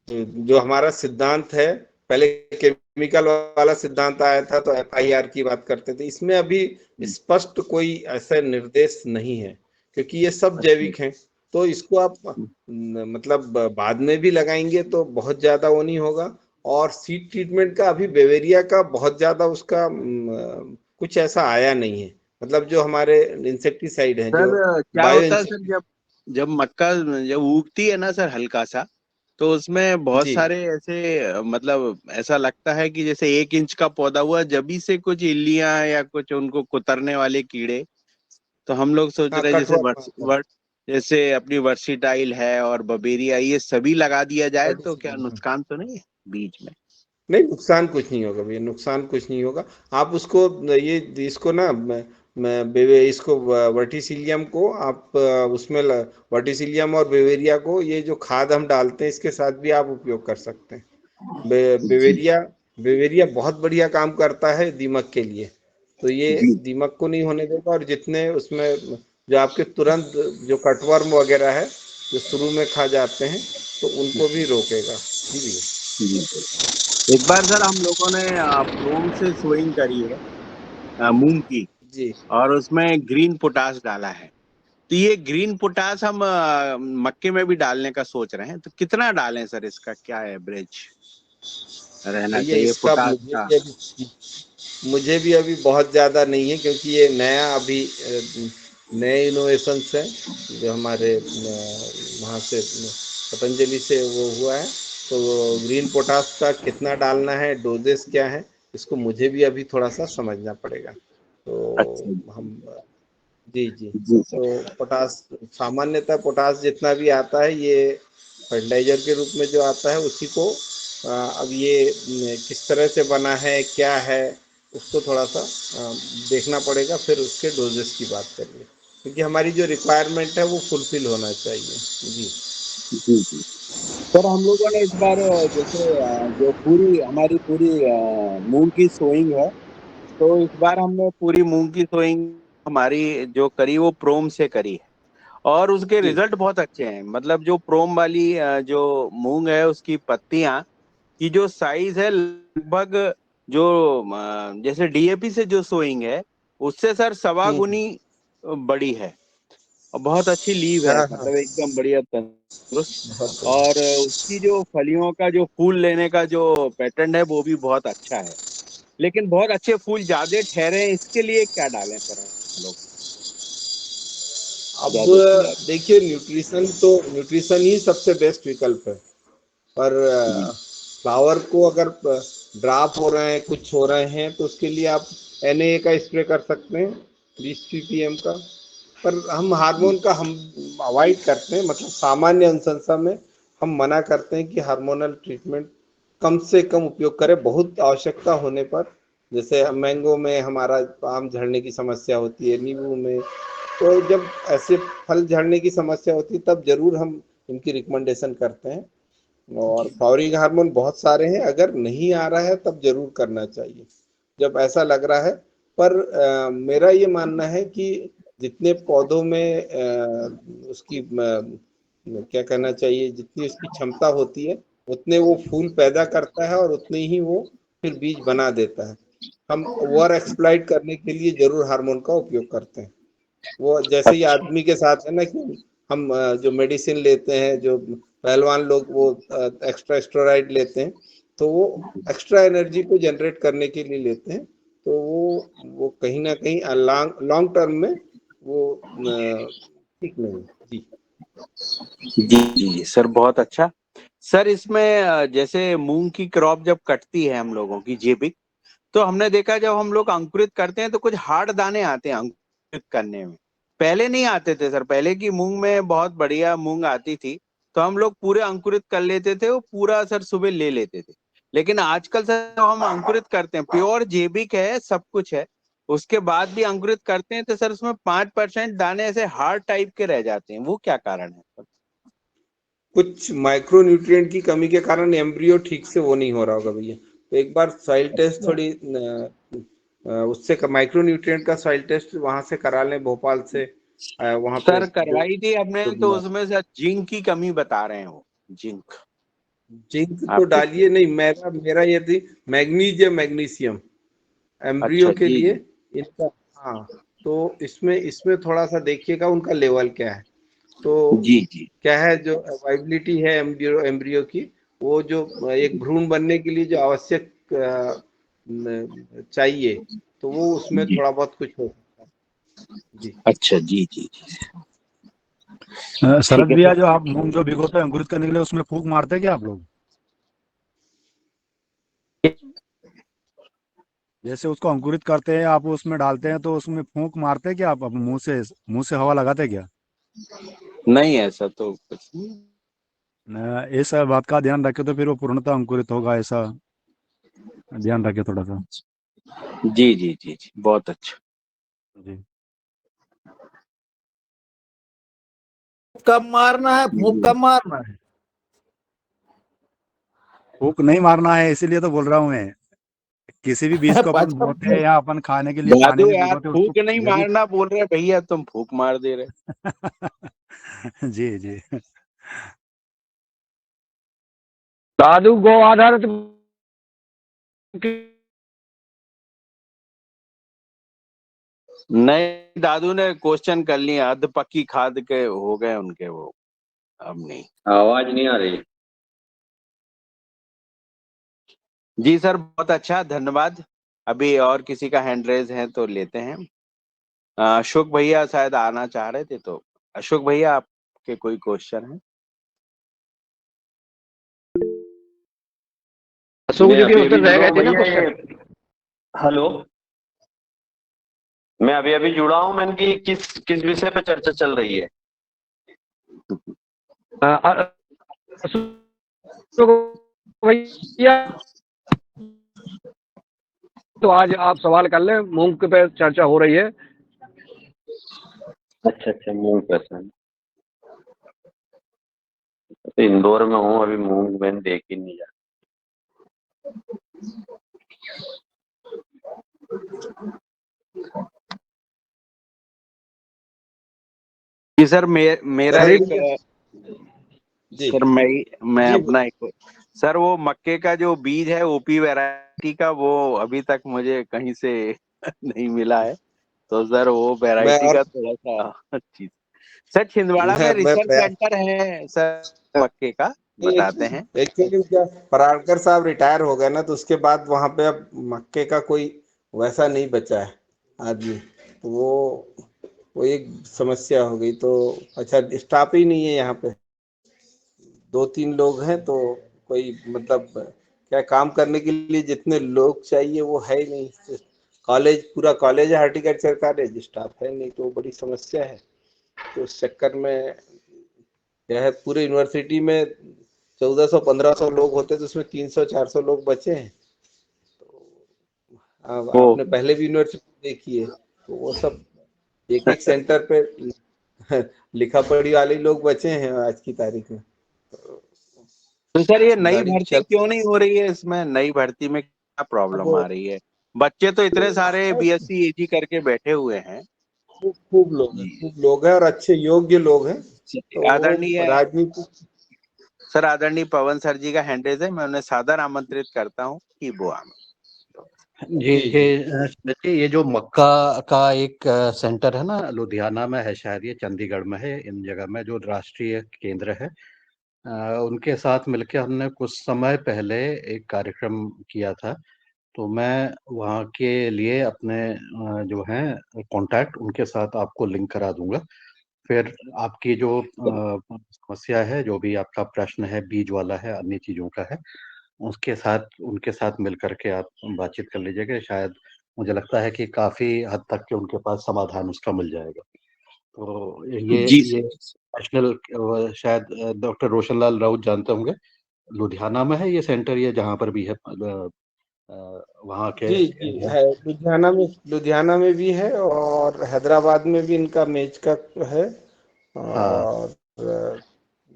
जो हमारा सिद्धांत है, पहले केमिकल वाला सिद्धांत आया था तो एफआईआर की बात करते थे। इसमें अभी स्पष्ट कोई ऐसा निर्देश नहीं है, क्योंकि ये सब जैविक हैं। तो इसको आप मतलब बाद में भी लगाएंगे तो बहुत ज्यादा वो नहीं होगा। और सीड ट्रीटमेंट का अभी बेवेरिया का बहुत ज्यादा उसका कुछ ऐसा आया नहीं है। मतलब जो हमारे इंसेक्टिसाइड हैं, जो सर क्या बायो होता है सर, इंसेक्टिसाइड। जब जब मक्का जब उगती है ना सर हल्का सा, तो उसमें बहुत जी सारे ऐसे मतलब ऐसा लगता है कि जैसे 1 इंच का पौधा हुआ, जभी से कुछ इल्लियां या कुछ उनको कुतरने वाले कीड़े, तो हम लोग सोच हाँ, रहे हैं जैसे कठुआ मारता है। जैसे अपनी वर्सीटाइल है और बबेरिया, ये सभी लगा दिया जाए तो क्या वर्टिसिलियम। नुकसान तो नहीं है बीज में? नहीं, नुकसान कुछ नहीं होगा भैया, नुकसान कुछ नहीं होगा। आप उसको ये इसको ना इसको वर्टिसिलियम को आप उसमें वर्टिसिलियम और बेवेरिया को, ये जो खाद हम डालते हैं इसके साथ भी आप उपयोग कर सकते हैं। जी बेवेरिया बेवेरिया बहुत बढ़िया काम करता है दीमक के लिए। तो ये जी दीमक को नहीं होने देगा, और जितने उसमें जो आपके तुरंत जो कटवर्म वगैरह है जो शुरू में खा जाते हैं तो उनको भी रोकेगा। जी भैया। जी। एक बार सर हम लोगों ने प्रोम से सोइंग करी है मूंग की, जी और उसमें ग्रीन पोटाश डाला है। तो ये ग्रीन पोटाश हम मक्के में भी डालने का सोच रहे हैं, तो कितना डालें सर? इसका क्या एवरेज रहना भैया, चाहिए इसका पोटाश का? मुझे भी अभी बहुत ज़्यादा नहीं है, क्योंकि ये नया अभी नए इनोवेशंस हैं जो हमारे वहाँ से पतंजलि से वो हुआ है। तो ग्रीन पोटाश का कितना डालना है, डोजेस क्या है, इसको मुझे भी अभी थोड़ा सा समझना पड़ेगा। तो अच्छा हम जी जी। जी तो सर। पोटास, सामान्यतः पोटास जितना भी आता है ये फर्टिलाइजर के रूप में जो आता है उसी को अब ये किस तरह से बना है क्या है उसको थोड़ा सा देखना पड़ेगा, फिर उसके डोजेस की बात करेंगे, क्योंकि हमारी जो रिक्वायरमेंट है वो फुलफिल होना चाहिए। जी जी जी सर, हम लोगों ने इस बार जैसे जो पूरी हमारी पूरी मूंग की सोइंग है, तो इस बार हमने पूरी मूंग की सोइंग हमारी जो करी वो प्रोम से करी है, और उसके जी रिजल्ट बहुत अच्छे हैं। मतलब जो प्रोम वाली जो मूंग है उसकी पत्तियां की जो साइज है लगभग जो जैसे डीएपी से जो सोइंग है उससे सर सवा हम्म, गुनी बड़ी है, और बहुत अच्छी लीव है, हाँ हाँ, मतलब एकदम बढ़िया तंदुरुस्त। बहुत और बढ़िया। उसकी जो फलियों का जो फूल लेने का जो पैटर्न है वो भी बहुत अच्छा है। लेकिन बहुत अच्छे फूल ज्यादा ठहरे हैं, इसके लिए क्या डालें सर हम लोग अब ज्यादा से ज्यादा? देखिए, न्यूट्रिशन ही सबसे बेस्ट विकल्प है। पर जी फ्लावर को अगर ड्राप हो रहे हैं, कुछ हो रहे हैं, तो उसके लिए आप NA का स्प्रे कर सकते हैं, 20 ppm का। पर हम जी हार्मोन का हम अवॉइड करते हैं, मतलब सामान्य अनुशंसा में हम मना करते हैं कि हार्मोनल ट्रीटमेंट कम से कम उपयोग करें। बहुत आवश्यकता होने पर, जैसे मैंगो में हमारा आम झड़ने की समस्या होती है, नींबू में, तो जब ऐसे फल झड़ने की समस्या होती है तब जरूर हम इनकी रिकमेंडेशन करते हैं। और जी फ्लावरिंग हार्मोन बहुत सारे हैं, अगर नहीं आ रहा है तब जरूर करना चाहिए जब ऐसा लग रहा है। पर मेरा ये मानना है कि जितने पौधों में उसकी क्या कहना चाहिए, जितनी उसकी क्षमता होती है उतने वो फूल पैदा करता है और उतने ही वो फिर बीज बना देता है। हम ओवर एक्सप्लॉइट करने के लिए जरूर हार्मोन का उपयोग करते हैं। वो जैसे ही अच्छा आदमी के साथ है ना कि हम जो मेडिसिन लेते हैं, जो पहलवान लोग वो एक्स्ट्रा स्टेरॉइड लेते हैं, तो वो एक्स्ट्रा एनर्जी को जनरेट करने के लिए लेते हैं। तो वो कहीं ना कहीं लॉन्ग लॉन्ग टर्म में वो ठीक नहीं। जी जी जी सर, बहुत अच्छा। सर इसमें जैसे मूंग की क्रॉप जब कटती है हम लोगों की जैविक, तो हमने देखा जब हम लोग अंकुरित करते हैं तो कुछ हार्ड दाने आते हैं अंकुरित करने में। पहले नहीं आते थे सर, पहले की मूंग में बहुत बढ़िया मूंग आती थी, तो हम लोग पूरे अंकुरित कर लेते थे, वो पूरा सर सुबह ले लेते थे। लेकिन आजकल सर जो हम अंकुरित करते हैं प्योर जैविक है, सब कुछ है, उसके बाद भी अंकुरित करते हैं तो सर उसमें 5% दाने ऐसे हार्ड टाइप के रह जाते हैं, वो क्या कारण है? कुछ माइक्रो न्यूट्रिएंट की कमी के कारण एम्ब्रियो ठीक से वो नहीं हो रहा होगा भैया। तो एक बार सॉइल टेस्ट अच्छा थोड़ी उससे माइक्रो न्यूट्रिएंट का सॉइल टेस्ट वहां से करा लें, भोपाल से। वहां पे सर, जो करवाई थी हमने, तो जो उसमें सर जिंक की कमी बता रहे हैं वो। जिंक जिंक तो आपके डालिए नहीं, मेरा मेरा ये थी मैग्नीज या मैग्नीशियम एम्ब्रियो अच्छा के जी लिए जी इनका। हाँ, तो इसमें इसमें थोड़ा सा देखिएगा उनका लेवल क्या है। तो जी जी क्या है जो अवाइबिलिटी है एम्ब्रियो एम्ब्रियो की, वो जो एक भ्रूण बनने के लिए जो आवश्यक चाहिए, तो वो उसमें जी थोड़ा बहुत कुछ हो सकता है। जी अच्छा जी जी जी शरद ठीक है भैया, सर। जो आप मूंग जो भिगोते हैं अंकुरित करने के लिए, उसमें फूंक मारते हैं क्या आप लोग? जैसे उसको अंकुरित करते हैं, आप उसमें डालते हैं, तो उसमें फूंक मारते हैं क्या आप? मुंह से हवा लगाते हैं क्या? नहीं, ऐसा तो कुछ नहीं। इस बात का ध्यान रखे तो फिर वो पूर्णतः अंकुरित होगा, ऐसा ध्यान रखे थोड़ा सा। जी जी जी जी, बहुत अच्छा। जी। कब मारना है, फूंक कब मारना है? फूक नहीं मारना है, इसीलिए तो बोल रहा हूँ मैं। किसी भी बीज को अपन पचपन बोते हैं या अपन खाने के लिए पानी दादू में यार, भिगोते हैं उसको फूक नहीं यदि मारना बोल रहे भैया, तुम फूक मार दे रहे। जी जी। दादू गो आधारित नहीं, दादू ने क्वेश्चन कर लिया, अध पक्की खाद के हो गए उनके वो, अब नहीं। आवाज नहीं आ रही। जी सर, बहुत अच्छा, धन्यवाद। अभी और किसी का हैंड रेज है तो लेते हैं। अशोक भैया शायद आना चाह रहे थे, तो अशोक भैया आपके कोई क्वेश्चन है? अशोक मैं जी के अभी उत्तर अभी रह जुड़ा गए हूँ थे ना भैया, ये क्वेश्चन। हेलो, मैं अभी अभी जुड़ा हूँ। मैंने कि किस किस विषय पे चर्चा चल रही है? अशोक भैया, तो आज आप सवाल कर लें, मूंग पे चर्चा हो रही है। अच्छा अच्छा, मूंग पसंद। तो इंदौर में हूँ अभी, मूंग मैंने देख ही नहीं जा। जी सर, मेरा सर एक जी सर मैं जी अपना एक सर, वो मक्के का जो बीज है ओपी वैरायटी का, वो अभी तक मुझे कहीं से नहीं मिला है। तो सर वो मैं वैरायटी और का थोड़ा सा चीज। सर छिंदवाड़ा में मैं रिसर्च प्रयास सेंटर है सर मक्के का, बताते हैं। एक्चुअली क्या, पराड़कर साहब रिटायर हो गए ना, तो उसके बाद वहां पे अब मक्के का कोई वैसा नहीं बचा है आदमी, तो वो एक समस्या हो गई। तो अच्छा, स्टाफ ही नहीं है यहाँ पे, 2-3 लोग हैं, तो कोई मतलब क्या काम करने के लिए जितने लोग चाहिए वो है ही नहीं। कॉलेज, पूरा कॉलेज है हार्टिकल्चर कॉलेज, स्टाफ है नहीं, तो वो बड़ी समस्या है। तो उस चक्कर में क्या है, पूरे यूनिवर्सिटी में 1400-1500 लोग होते, तो उसमें 300-400 लोग बचे हैं। अब ओ आपने पहले भी यूनिवर्सिटी देखी है, तो वो सब एक एक सेंटर पे लिखा पढ़ी वाले लोग बचे हैं आज की तारीख में। तो सर ये नई गाड़ी भर्ती चल, क्यों नहीं हो रही है? इसमें नई भर्ती में क्या प्रॉब्लम आ अब रही है? बच्चे तो इतने सारे बीएससी एजी करके बैठे हुए हैं। खूब लोग हैं, जी खूब लोग हैं और अच्छे योग्य लोग हैं। तो आदरणीय वो राजनीति, सर, आदरणीय पवन सर जी का हैंडरेज है, मैं उन्हें सादर आमंत्रित करता हूँ कि वो आए। जी जी जी देखिए, ये जो मक्का का एक सेंटर है ना, लुधियाना में है शायद, ये चंडीगढ़ में है, इन जगह में जो राष्ट्रीय केंद्र है, उनके साथ मिलकर हमने कुछ समय पहले एक कार्यक्रम किया था। तो मैं वहाँ के लिए अपने जो हैं कांटेक्ट, उनके साथ आपको लिंक करा दूंगा। फिर आपकी जो समस्या है, जो भी आपका प्रश्न है, बीज वाला है, अन्य चीजों का है, उनके साथ मिल करके आप बातचीत कर लीजिएगा। शायद मुझे लगता है कि काफी हद तक के उनके पास समाधान उसका मिल जाएगा। तो जी ये सर। नेशनल, शायद डॉक्टर रोशन लाल राउत जानते होंगे, लुधियाना में है ये सेंटर, ये जहाँ पर भी है, वहाँ के जी जी है, लुधियाना में भी है और हैदराबाद में भी इनका मेज का है। हाँ, और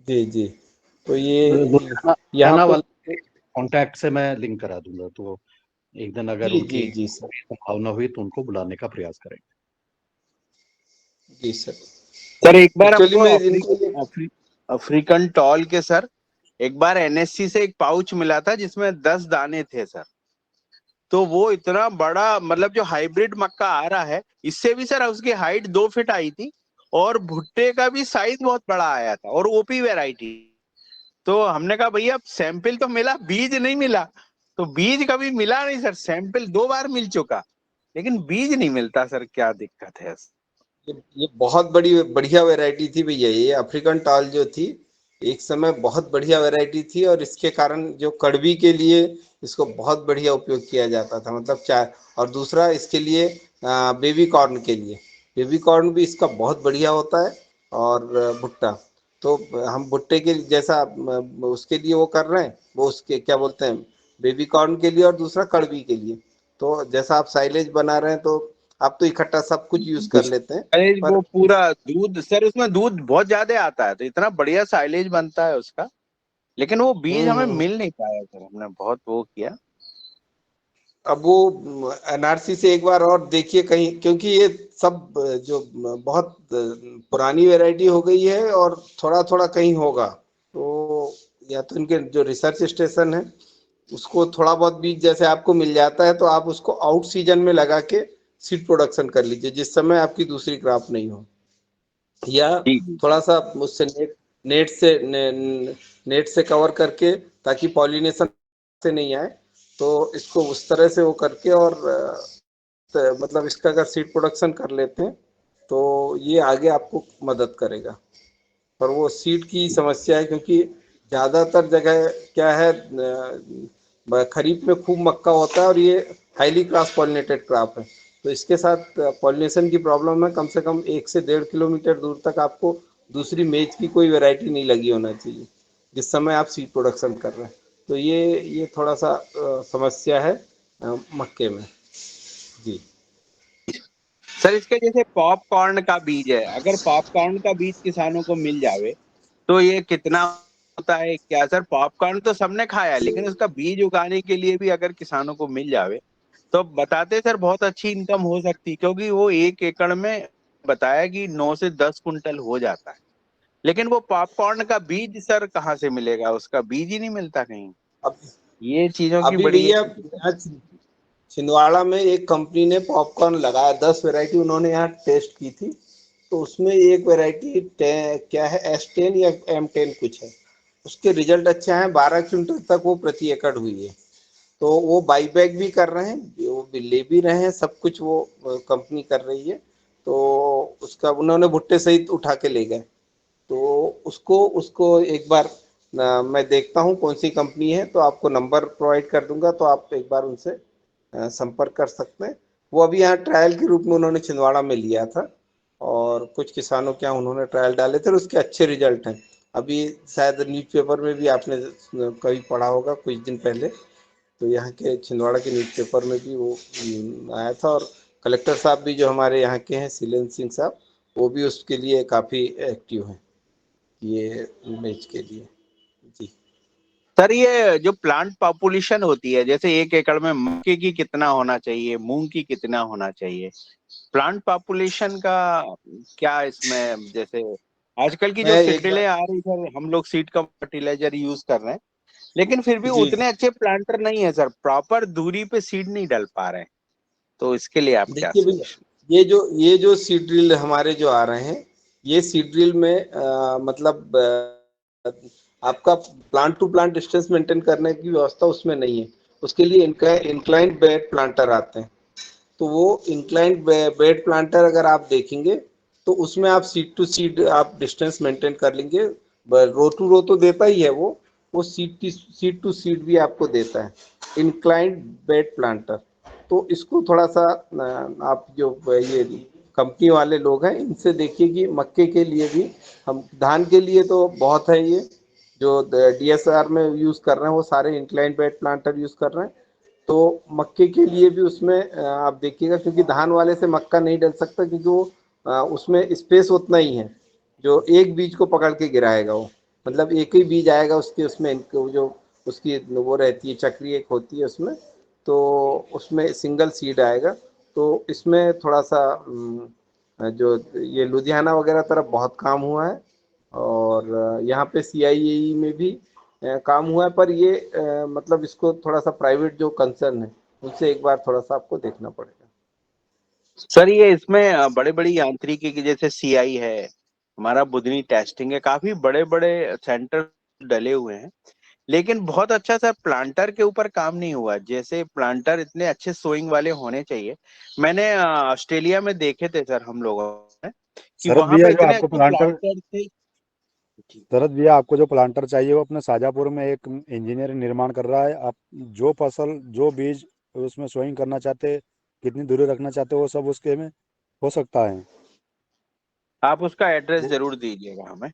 जी जी, तो ये लुधियाना यहाँ लुधियाना पे, वाले कांटेक्ट से मैं लिंक करा दूंगा। तो एक दिन अगर जी जी उनकी जी सर, संभावना हुई तो उनको बुलाने का प्रयास करेंगे। जी सर। सर एक बार एक्चुअली हमको में इनको अफ्रीकन टॉल के सर, एक बार एनएससी से एक पाउच मिला था जिसमें 10 दाने थे सर। तो वो इतना बड़ा, मतलब जो हाइब्रिड मक्का आ रहा है, इससे भी सर उसकी हाइट 2 फीट आई थी, और भुट्टे का भी साइज बहुत बड़ा आया था, और ओपी वैरायटी। तो हमने कहा भैया सैंपल तो मिला, बीज नहीं मिला। तो बीज कभी मिला नहीं सर, सैंपल 2 बार मिल चुका, लेकिन बीज नहीं मिलता सर, क्या दिक्कत है? ये बहुत बड़ी बढ़िया वैरायटी थी भैया, ये अफ्रीकन टाल जो थी, एक समय बहुत बढ़िया वैरायटी थी, और इसके कारण जो कड़वी के लिए इसको बहुत बढ़िया उपयोग किया जाता था, मतलब चाय। और दूसरा इसके लिए बेबी कॉर्न के लिए, बेबी कॉर्न भी इसका बहुत बढ़िया होता है। और भुट्टा। तो हम भुट्टे के जैसा उसके लिए वो कर रहे हैं, वो उसके क्या बोलते हैं, बेबी कॉर्न के लिए और दूसरा कड़वी के लिए। तो जैसा आप साइलेज बना रहे हैं तो आप तो इकट्ठा सब कुछ यूज कर लेते हैं, अरे पर वो पूरा दूध सर, उसमें दूध बहुत ज्यादा आता है तो इतना बढ़िया साइलेज बनता है उसका, लेकिन वो बीज हमें हम्म। मिल नहीं पाया सर, हमने बहुत वो किया। अब वो एनआरसी से एक बार और देखिए कहीं, क्योंकि ये सब जो बहुत पुरानी वैरायटी हो गई है और थोड़ा थोड़ा कहीं होगा, तो या तो इनके जो रिसर्च स्टेशन है उसको थोड़ा बहुत बीज जैसे आपको मिल जाता है तो आप उसको आउट सीजन में लगा के सीड प्रोडक्शन कर लीजिए, जिस समय आपकी दूसरी क्रॉप नहीं हो, या जी जी थोड़ा सा उससे नेट से नेट से कवर करके, ताकि पॉलिनेशन से नहीं आए, तो इसको उस तरह से वो करके और मतलब इसका अगर सीड प्रोडक्शन कर लेते हैं तो ये आगे आपको मदद करेगा। पर वो सीड की समस्या है, क्योंकि ज़्यादातर जगह क्या है, खरीफ में खूब मक्का होता है और ये हाईली क्रॉस पॉलिनेटेड क्रॉप है, तो इसके साथ पॉलिनेशन की प्रॉब्लम है। कम से कम 1 से 1.5 किलोमीटर दूर तक आपको दूसरी मेज की कोई वैरायटी नहीं लगी होना चाहिए जिस समय आप सीड प्रोडक्शन कर रहे हैं। तो ये थोड़ा सा समस्या है मक्के में। जी। सर, इसके जैसे पॉपकॉर्न का बीज है, अगर पॉपकॉर्न का बीज किसानों को मिल जावे तो ये कितना होता है क्या सर? पॉपकॉर्न तो सबने खाया है, लेकिन उसका बीज उगाने के लिए भी अगर किसानों को मिल जावे तो बताते सर बहुत अच्छी इनकम हो सकती, क्योंकि वो 1 एकड़ में बताया कि 9 से 10 कुंटल हो जाता है। लेकिन वो पॉपकॉर्न का बीज सर कहाँ से मिलेगा? उसका बीज ही नहीं मिलता कहीं। अब ये चीजों की अभी बड़ी एक भैया यहाँ छिंदवाड़ा में एक कंपनी ने पॉपकॉर्न लगाया, 10 वैरायटी उन्होंने यहाँ टेस्ट की थी, तो उसमें एक वैरायटी क्या है, S10 या M10 कुछ है, उसके रिजल्ट अच्छे हैं, 12 क्विंटल तक वो प्रति एकड़ हुई है। तो वो बाईबैक भी कर रहे हैं, वो भी ले भी रहे हैं, सब कुछ वो कंपनी कर रही है। तो उसका उन्होंने भुट्टे सहित उठा के ले गए, तो उसको उसको एक बार मैं देखता हूँ कौन सी कंपनी है, तो आपको नंबर प्रोवाइड कर दूंगा, तो आप एक बार उनसे संपर्क कर सकते हैं। वो अभी यहाँ ट्रायल के रूप में उन्होंने छिंदवाड़ा में लिया था और कुछ किसानों के यहाँ उन्होंने ट्रायल डाले थे और उसके अच्छे रिजल्ट हैं। अभी शायद न्यूज़पेपर में भी आपने कभी पढ़ा होगा कुछ दिन पहले, तो यहाँ के छिंदवाड़ा के न्यूज़पेपर में भी वो आया था, और कलेक्टर साहब भी जो हमारे यहाँ के हैं शीलेंद्र सिंह साहब, वो भी उसके लिए काफ़ी एक्टिव हैं ये इमेज के लिए। जी। सर, ये जो प्लांट पॉपुलेशन होती है, जैसे 1 एकड़ में मक्के की कितना होना चाहिए, मूंग की कितना होना चाहिए, प्लांट पॉपुलेशन का क्या इसमें, जैसे आजकल की जो मैं एक सीड्रिलें बार आ रही सर, हम लोग सीड का फर्टिलाइजर यूज कर रहे हैं, लेकिन फिर भी जी जी उतने अच्छे प्लांटर नहीं है सर, प्रॉपर दूरी पे सीड नहीं डल पा रहे हैं, तो इसके लिए आप क्या देखिए भैया, सजेशन? ये जो सीड ड्रिल हमारे जो आ रहे हैं, ये सीड ड्रिल में मतलब आपका plant to plant distance maintain करने की व्यवस्था उसमें नहीं है। उसके लिए इनका इंक्लाइंड बेड प्लांटर आते हैं, तो वो इंक्लाइंड बेड प्लांटर अगर आप देखेंगे तो उसमें आप सीड टू सीड आप डिस्टेंस मेंटेन कर लेंगे। रो टू रो तो देता ही है वो सीड टू सीड भी आपको देता है, इंक्लाइंड बेड प्लांटर। तो इसको थोड़ा सा आप जो ये कंपनी वाले लोग हैं इनसे देखिए कि मक्के के लिए भी, हम धान के लिए तो बहुत है, ये जो DSR में यूज कर रहे हैं वो सारे इंक्लाइंड बेड प्लांटर यूज कर रहे हैं। तो मक्के के लिए भी उसमें आप देखिएगा, क्योंकि धान वाले से मक्का नहीं डल सकता, क्योंकि वो उसमें स्पेस उतना ही है जो एक बीज को पकड़ के गिराएगा वो, मतलब एक ही बीज आएगा उसके, उसमें जो उसकी वो रहती है चक्री एक होती है उसमें, तो उसमें सिंगल सीड आएगा। तो इसमें थोड़ा सा जो ये लुधियाना वगैरह तरफ बहुत काम हुआ है, और यहाँ पे CIAE में भी काम हुआ है, पर ये मतलब इसको थोड़ा सा प्राइवेट जो कंसर्न है उनसे एक बार थोड़ा सा आपको देखना पड़ेगा। सर, ये इसमें बड़े बड़ी यांत्रिकी की जैसे CI है, हमारा बुधनी टेस्टिंग है, काफी बड़े बड़े सेंटर डले हुए हैं, लेकिन बहुत अच्छा सर प्लांटर के ऊपर काम नहीं हुआ। जैसे प्लांटर इतने अच्छे सोइंग वाले होने चाहिए, मैंने ऑस्ट्रेलिया में देखे थे सर हम लोगों ने, कि शरद वहां भैया पे जो इतने आपको अच्छे प्लांटर प्लांटर थे। शरद भैया आपको जो प्लांटर चाहिए वो अपने शाजापुर में एक इंजीनियर निर्माण कर रहा है। आप जो फसल जो बीज उसमें सोइंग करना चाहते, कितनी दूरी रखना चाहते, वो सब उसके में हो सकता है। आप उसका एड्रेस वो- जरूर दीजिएगा हमें।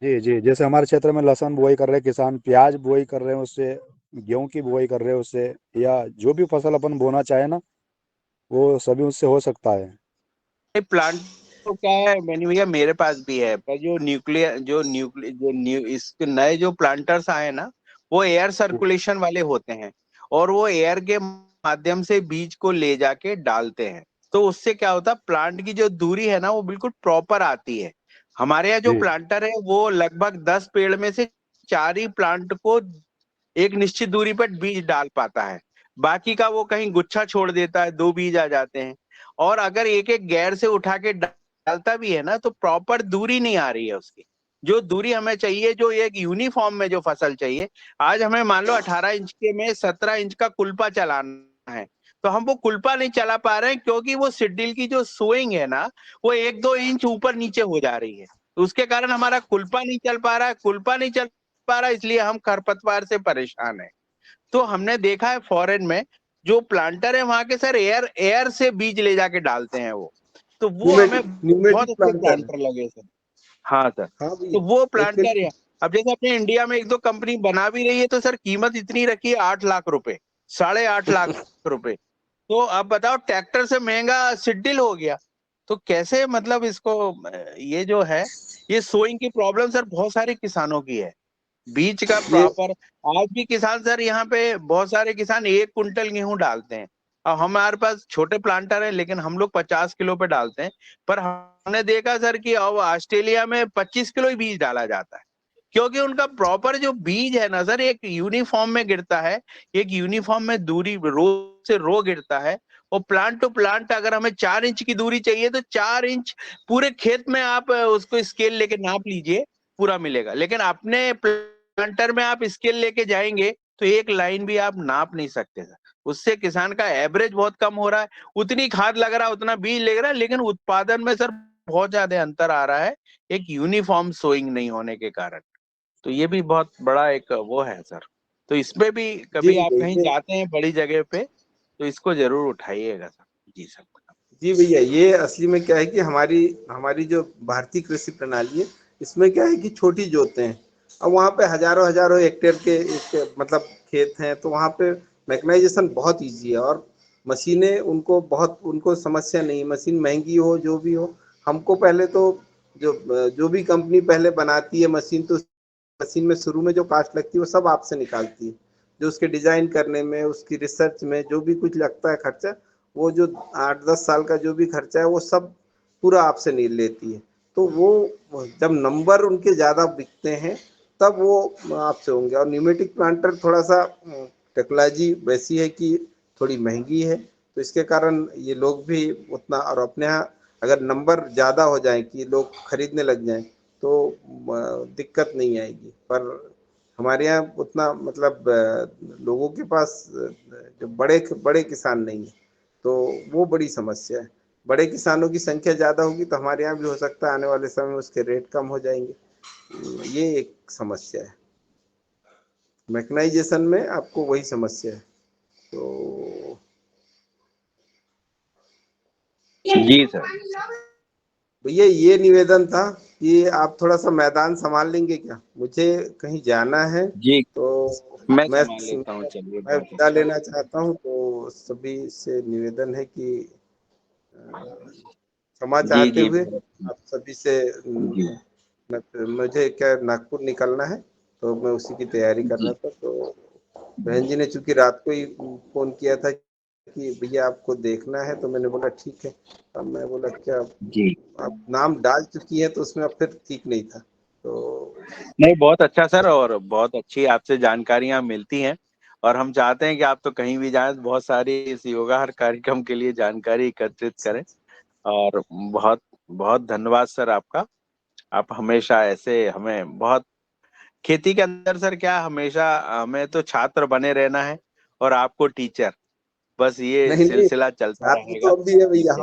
जी जी, जैसे हमारे क्षेत्र में लहसुन बुआई कर रहे हैं किसान, प्याज बुआई कर रहे हैं उससे, गेहूं की बुआई कर रहे हैं उससे, या जो भी फसल अपन बोना चाहे ना, वो सभी उससे हो सकता है। प्लांट तो क्या है मैंने भैया, मेरे पास भी है, पर जो इसके नए जो प्लांटर्स आए ना, वो एयर सर्कुलेशन वाले होते हैं, और वो एयर के माध्यम से बीज को ले जाके डालते हैं। तो उससे क्या होता है, प्लांट की जो दूरी है ना वो बिल्कुल प्रॉपर आती है। हमारे यहाँ जो जी प्लांटर है वो लगभग 10 पेड़ में से 4 ही प्लांट को एक निश्चित दूरी पर बीज डाल पाता है। बाकी का वो कहीं गुच्छा छोड़ देता है, 2 बीज आ जाते हैं। और अगर एक एक गैर से उठा के डालता भी है ना, तो प्रॉपर दूरी नहीं आ रही है उसकी। जो दूरी हमें चाहिए, जो एक यूनिफॉर्म में जो फसल चाहिए, आज हमें मान लो 18 इंच के में 17 इंच का कुल्पा चलाना है, तो हम वो कुल्पा नहीं चला पा रहे हैं, क्योंकि वो सिड्डिल की जो सोइंग है ना, वो 1-2 इंच ऊपर नीचे हो जा रही है। तो उसके कारण हमारा कुल्पा नहीं चल पा रहा है, कुल्पा नहीं चल पा रहा, इसलिए हम खरपतवार से परेशान है। तो हमने देखा है फॉरेन में जो प्लांटर है वहां के सर एयर एयर से बीज ले जाके डालते हैं वो, तो वो हमें बहुत न्यूमेटिक अच्छे प्लांटर। प्लांटर लगे सर। हाँ सर। हाँ तो भैया, वो प्लांटर एक्चुअली है। अब जैसे अपने इंडिया में 1-2 कंपनी बना भी रही है, तो सर कीमत इतनी रखी है 8 लाख रुपए, 8.5 लाख रुपए। तो अब बताओ, ट्रैक्टर से महंगा सिड्डिल हो गया। तो कैसे मतलब इसको ये जो है, ये सोइंग की प्रॉब्लम सर बहुत सारे किसानों की है, बीज का ये प्रॉपर। आज भी किसान सर यहाँ पे बहुत सारे किसान 1 कुंटल गेहूं डालते हैं। अब हमारे पास छोटे प्लांटर है, लेकिन हम लोग 50 किलो पे डालते हैं। पर हमने देखा सर कि अब ऑस्ट्रेलिया में 25 किलो ही बीज डाला जाता है, क्योंकि उनका प्रॉपर जो बीज है ना सर, एक यूनिफॉर्म में गिरता है, एक यूनिफॉर्म में दूरी रो से रो गिरता है। और प्लांट टू प्लांट अगर हमें 4 इंच की दूरी चाहिए, तो 4 इंच पूरे खेत में आप उसको स्केल लेके नाप लीजिए, पूरा मिलेगा। लेकिन अपने प्लांटर में आप स्केल लेके जाएंगे तो एक लाइन भी आप नाप नहीं सकते सर। उससे किसान का एवरेज बहुत कम हो रहा है, उतनी खाद लग रहा है, उतना बीज लग रहा है, लेकिन उत्पादन में सर बहुत ज्यादा अंतर आ रहा है, एक यूनिफॉर्म सोइंग नहीं होने के कारण। तो ये भी बहुत बड़ा एक वो है सर। तो इसमें भी जी कभी आप भैया, कहीं ये जाते हैं बड़ी जगह पे, तो इसको जरूर उठाइएगा सर। जी सर। जी भैया, ये असली में क्या है कि हमारी हमारी जो भारतीय कृषि प्रणाली है, इसमें क्या है कि छोटी जोतें हैं। अब वहाँ पे हजारों हजारों हेक्टेयर के मतलब खेत हैं, तो वहाँ पे मैकेनाइजेशन बहुत इजी है, और मशीनें उनको समस्या नहीं, मशीन महंगी हो जो भी हो। हमको पहले तो जो भी कंपनी पहले बनाती है मशीन, तो मशीन में शुरू में जो कास्ट लगती है वो सब आपसे निकालती है। जो उसके डिजाइन करने में, उसकी रिसर्च में जो भी कुछ लगता है खर्चा, वो जो 8-10 साल का जो भी खर्चा है वो सब पूरा आपसे नहीं लेती है। तो वो जब नंबर उनके ज़्यादा बिकते हैं तब वो आपसे होंगे। और न्यूमेटिक प्लांटर थोड़ा सा टेक्नोलॉजी वैसी है कि थोड़ी महंगी है, तो इसके कारण ये लोग भी उतना, और अपने यहाँ अगर नंबर ज़्यादा हो जाए कि लोग खरीदने लग जाएं तो दिक्कत नहीं आएगी। पर हमारे यहाँ उतना मतलब लोगों के पास जो बड़े बड़े किसान नहीं है, तो वो बड़ी समस्या है। बड़े किसानों की संख्या ज़्यादा होगी तो हमारे यहाँ भी हो सकता है आने वाले समय में उसके रेट कम हो जाएंगे। ये एक समस्या है, मैकेनाइजेशन में आपको वही समस्या है। तो जी सर। भैया, ये निवेदन था कि आप थोड़ा सा मैदान संभाल लेंगे क्या, मुझे कहीं जाना है। जी तो मैं मैं संभाल लेता हूँ, चलिए मैं बहुत विदा अच्छा। लेना चाहता हूँ, तो सभी से निवेदन है कि क्षमा जी चाहते जी हुए आप सभी से जी मुझे क्या नागपुर निकलना है, तो मैं उसी की तैयारी कर रहा जी था। तो बहन जी ने चूंकि रात को ही फोन किया था कि भैया आपको देखना है, तो मैंने बोला ठीक है। अब मैं बोला क्या जी। आप नाम डाल चुकी है, तो उसमें अब फिर ठीक नहीं था। तो नहीं, बहुत अच्छा सर, और बहुत अच्छी आपसे जानकारियां मिलती हैं। और हम चाहते हैं कि आप तो कहीं भी जाएं, बहुत सारी इस योगा हर कार्यक्रम के लिए जानकारी एकत्रित करें। और बहुत बहुत धन्यवाद सर आपका। आप हमेशा ऐसे हमें बहुत, खेती के अंदर सर क्या, हमेशा हमें तो छात्र बने रहना है और आपको टीचर, बस ये नहीं नहीं, सिलसिला चलता छात्र रहेगा। तो अब भी है भैया,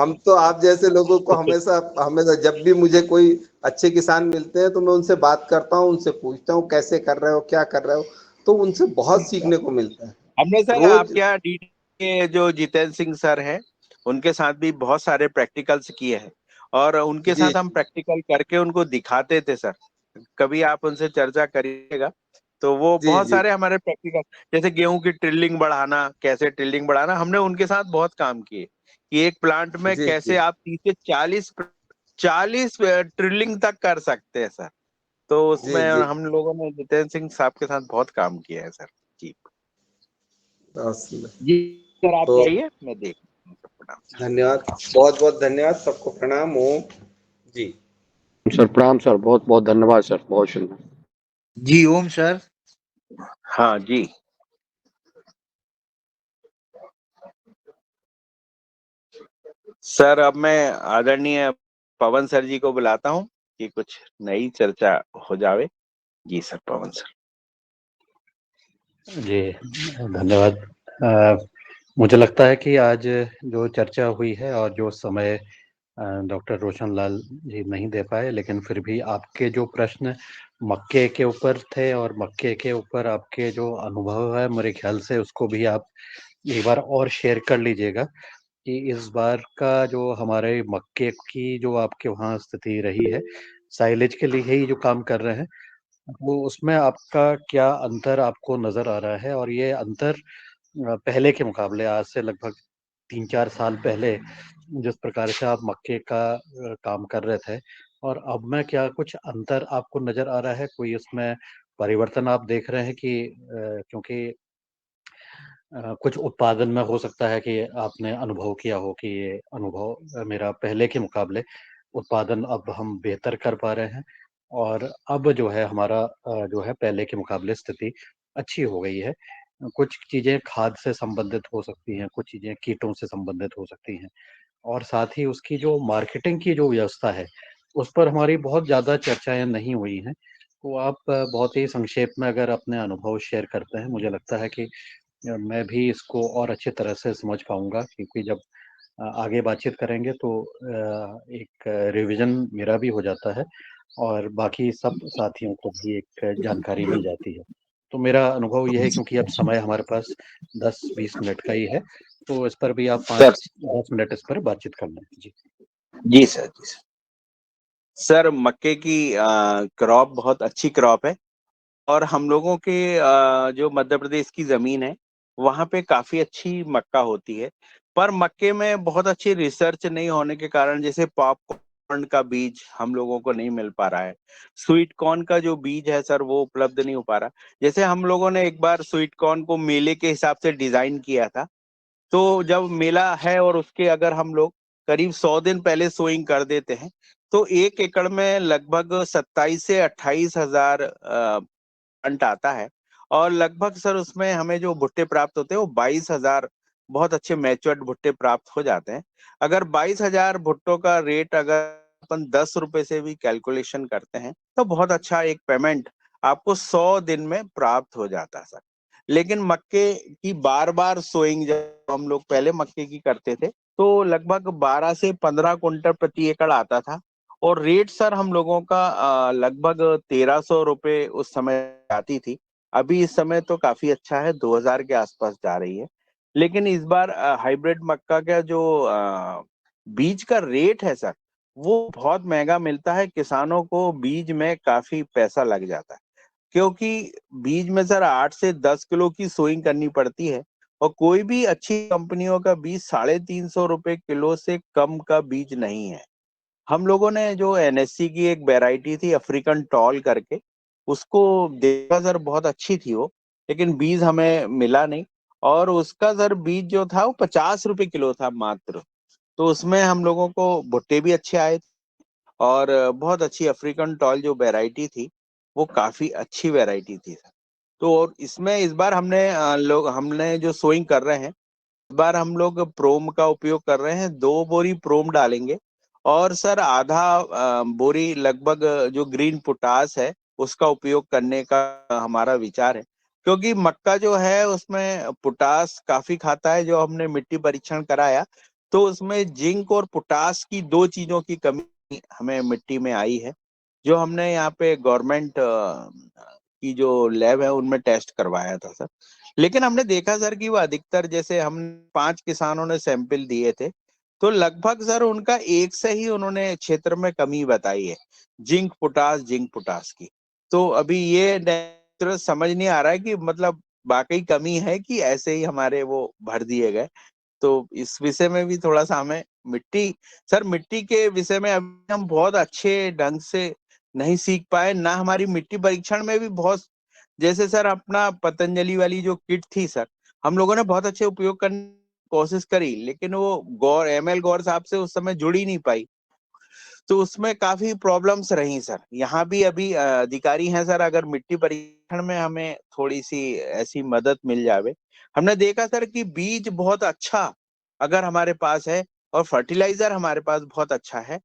हम तो आप जैसे लोगों को हमेशा हमेशा जब भी मुझे कोई अच्छे किसान मिलते हैं तो मैं उनसे बात करता हूँ, उनसे पूछता हूँ कैसे कर रहे हो, क्या कर रहे हो। तो उनसे बहुत सीखने को मिलता है हमने सर रोज। आपके यहाँ डी के जो जितेंद्र सिंह सर हैं, उनके साथ भी बहुत सारे प्रैक्टिकल्स किए हैं। और उनके जी साथ हम प्रैक्टिकल करके उनको दिखाते थे सर। कभी आप उनसे चर्चा करिएगा तो वो जी बहुत जी सारे हमारे प्रैक्टिकल, जैसे गेहूं की टिल्डिंग बढ़ाना, कैसे टिल्डिंग बढ़ाना, हमने उनके साथ बहुत काम किए कि एक प्लांट में जी कैसे जी आप 30 से 40 ट्रिलिंग तक कर सकते हैं सर। तो जी उसमें जी हम लोगों ने जितेंद्र सिंह साहब के साथ बहुत काम किया है सर जी। बहुत सुंदर। जी सर, आप तो जाइए, मैं देख लूँ। प्रणाम सर। धन्यवाद, बहुत बहुत धन्यवाद, सबको प्रणाम। ओम जी। सर प्रणाम सर, बहुत बहुत धन्यवाद सर, बहुत शुक्रिया। जी ओम सर। हाँ जी। सर अब मैं आदरणीय पवन सर जी को बुलाता हूँ कि कुछ नई चर्चा हो जावे। जी सर, पवन सर। जी धन्यवाद। मुझे लगता है कि आज जो चर्चा हुई है और जो समय डॉक्टर रोशन लाल जी नहीं दे पाए, लेकिन फिर भी आपके जो प्रश्न मक्के के ऊपर थे और मक्के के ऊपर आपके जो अनुभव है, मेरे ख्याल से उसको भी आप एक बार और शेयर कर लीजिएगा कि इस बार का जो हमारे मक्के की जो आपके वहाँ स्थिति रही है, साइलेज के लिए ही जो काम कर रहे हैं, वो उसमें आपका क्या अंतर आपको नज़र आ रहा है? और ये अंतर पहले के मुकाबले आज से लगभग 3-4 साल पहले जिस प्रकार से आप मक्के का काम कर रहे थे और अब में क्या कुछ अंतर आपको नज़र आ रहा है? कोई उसमें परिवर्तन आप देख रहे हैं कि क्योंकि कुछ उत्पादन में हो सकता है कि आपने अनुभव किया हो कि ये अनुभव मेरा पहले के मुकाबले उत्पादन अब हम बेहतर कर पा रहे हैं और अब जो है हमारा जो है पहले के मुकाबले स्थिति अच्छी हो गई है। कुछ चीज़ें खाद से संबंधित हो सकती हैं, कुछ चीज़ें कीटों से संबंधित हो सकती हैं और साथ ही उसकी जो मार्केटिंग की जो व्यवस्था है, उस पर हमारी बहुत ज़्यादा चर्चाएँ नहीं हुई हैं। तो आप बहुत ही संक्षेप में अगर अपने अनुभव शेयर करते हैं, मुझे लगता है कि मैं भी इसको और अच्छी तरह से समझ पाऊँगा क्योंकि जब आगे बातचीत करेंगे तो एक रिवीजन मेरा भी हो जाता है और बाकी सब साथियों को भी एक जानकारी मिल जाती है। तो मेरा अनुभव ये है क्योंकि अब समय हमारे पास 10-20 मिनट का ही है, तो इस पर भी आप सर 5-10 मिनट इस पर बातचीत कर लें। जी। जी सर, जी सर। सर मक्के की क्रॉप बहुत अच्छी क्रॉप है और हम लोगों के जो मध्य प्रदेश की जमीन है वहाँ पे काफी अच्छी मक्का होती है। पर मक्के में बहुत अच्छी रिसर्च नहीं होने के कारण जैसे पॉपकॉर्न का बीज हम लोगों को नहीं मिल पा रहा है। स्वीट कॉर्न का जो बीज है सर वो उपलब्ध नहीं हो पा रहा। जैसे हम लोगों ने एक बार स्वीट कॉर्न को मेले के हिसाब से डिजाइन किया था, तो जब मेला है और उसके अगर हम लोग करीब 100 दिन पहले सोइंग कर देते हैं तो 1 एकड़ में लगभग 27 से 28 हजार अंट आता है और लगभग सर उसमें हमें जो भुट्टे प्राप्त होते हैं वो 22,000 बहुत अच्छे मैच्योर्ड भुट्टे प्राप्त हो जाते हैं। अगर 22,000 भुट्टों का रेट अगर अपन 10 रुपए से भी कैलकुलेशन करते हैं तो बहुत अच्छा एक पेमेंट आपको 100 दिन में प्राप्त हो जाता है सर। लेकिन मक्के की बार बार सोइंग जब हम लोग पहले मक्के की करते थे तो लगभग 12 से 15 कुंटल प्रति एकड़ आता था और रेट सर हम लोगों का लगभग 1300 रुपये उस समय आती थी। अभी इस समय तो काफी अच्छा है, 2000 के आसपास जा रही है। लेकिन इस बार हाइब्रिड मक्का का जो बीज का रेट है सर वो बहुत महंगा मिलता है। किसानों को बीज में काफी पैसा लग जाता है क्योंकि बीज में सर 8 से 10 किलो की सोइंग करनी पड़ती है और कोई भी अच्छी कंपनियों का बीज 350 रुपए किलो से कम का बीज नहीं है। हम लोगों ने जो एनएससी की एक वैरायटी थी अफ्रीकन टॉल करके, उसको देखा सर बहुत अच्छी थी वो, लेकिन बीज हमें मिला नहीं और उसका सर बीज जो था वो 50 रुपए किलो था मात्र। तो उसमें हम लोगों को भुट्टे भी अच्छे आए और बहुत अच्छी अफ्रीकन टॉल जो वैरायटी थी वो काफी अच्छी वैरायटी थी सर। तो और इसमें इस बार हमने जो सोइंग कर रहे हैं, इस बार हम लोग प्रोम का उपयोग कर रहे हैं। 2 बोरी प्रोम डालेंगे और सर आधा बोरी लगभग जो ग्रीन पोटास है उसका उपयोग करने का हमारा विचार है क्योंकि मक्का जो है उसमें पोटास काफी खाता है। जो हमने मिट्टी परीक्षण कराया तो उसमें जिंक और पोटास की 2 चीजों की कमी हमें मिट्टी में आई है, जो हमने यहाँ पे गवर्नमेंट की जो लैब है उनमें टेस्ट करवाया था सर। लेकिन हमने देखा सर कि वो अधिकतर, जैसे हम 5 किसानों ने सैंपल दिए थे तो लगभग सर उनका 1 से ही उन्होंने क्षेत्र में कमी बताई है, जिंक पोटास की। तो अभी ये समझ नहीं आ रहा है कि मतलब वाकई कमी है कि ऐसे ही हमारे वो भर दिए गए। तो इस विषय में भी थोड़ा सा हमें मिट्टी के विषय में अभी हम बहुत अच्छे ढंग से नहीं सीख पाए ना। हमारी मिट्टी परीक्षण में भी बहुत, जैसे सर अपना पतंजलि वाली जो किट थी सर, हम लोगों ने बहुत अच्छे उपयोग करने की कोशिश करी, लेकिन वो ML गौर साहब से उस समय जुड़ ही नहीं पाई, तो उसमें काफी प्रॉब्लम्स रही सर। यहाँ भी अभी अधिकारी हैं सर, अगर मिट्टी परीक्षण में हमें थोड़ी सी ऐसी मदद मिल जावे। हमने देखा सर कि बीज बहुत अच्छा अगर हमारे पास है और फर्टिलाइजर हमारे पास बहुत अच्छा है,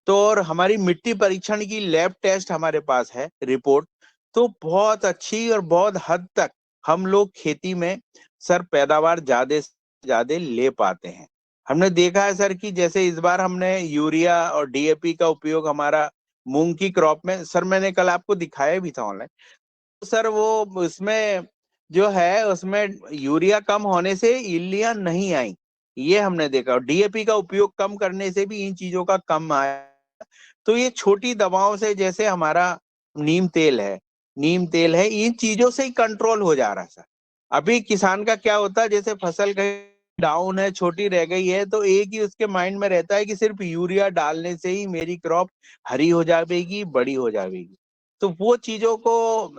तो और हमारी मिट्टी परीक्षण की लैब टेस्ट हमारे पास है रिपोर्ट, तो बहुत अच्छी और बहुत हद तक हम लोग खेती में सर पैदावार ज्यादा से ज्यादा ले पाते हैं। हमने देखा है सर कि जैसे इस बार हमने यूरिया और DAP का उपयोग हमारा मूंग की क्रॉप में, सर मैंने कल आपको दिखाया भी था ऑनलाइन, तो सर वो उसमें जो है उसमें यूरिया कम होने से इल्लियां नहीं आई, ये हमने देखा। और DAP का उपयोग कम करने से भी इन चीजों का कम आया। तो ये छोटी दवाओं से, जैसे हमारा नीम तेल है, इन चीजों से ही कंट्रोल हो जा रहा है सर। अभी किसान का क्या होता है, जैसे फसल कहीं डाउन है, छोटी रह गई है, तो एक ही उसके माइंड में रहता है कि सिर्फ यूरिया डालने से ही मेरी क्रॉप हरी हो जाएगी, बड़ी हो जाएगी। तो वो चीजों को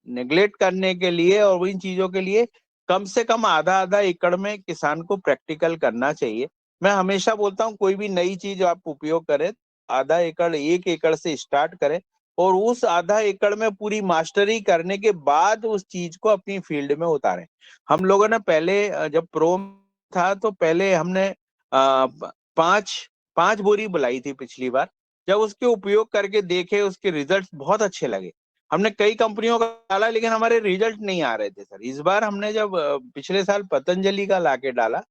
नेग्लेक्ट करने के लिए और इन चीजों के लिए कम से कम आधा एकड़ में किसान को प्रैक्टिकल करना चाहिए। मैं हमेशा बोलता हूँ कोई भी नई चीज आप उपयोग करें, आधा एकड़ 1 एकड़ से स्टार्ट करें और उस आधा एकड़ में पूरी मास्टरी करने के बाद उस चीज को अपनी फील्ड में उतारें। हम लोगों ने पहले जब प्रोम था तो पहले हमने 5 बोरी बुलाई थी पिछली बार। जब उसके उपयोग करके देखे, उसके रिजल्ट बहुत अच्छे लगे। हमने कई कंपनियों का डाला लेकिन हमारे रिजल्ट नहीं आ रहे थे सर। इस बार हमने जब पिछले साल पतंजलि का लाके डाला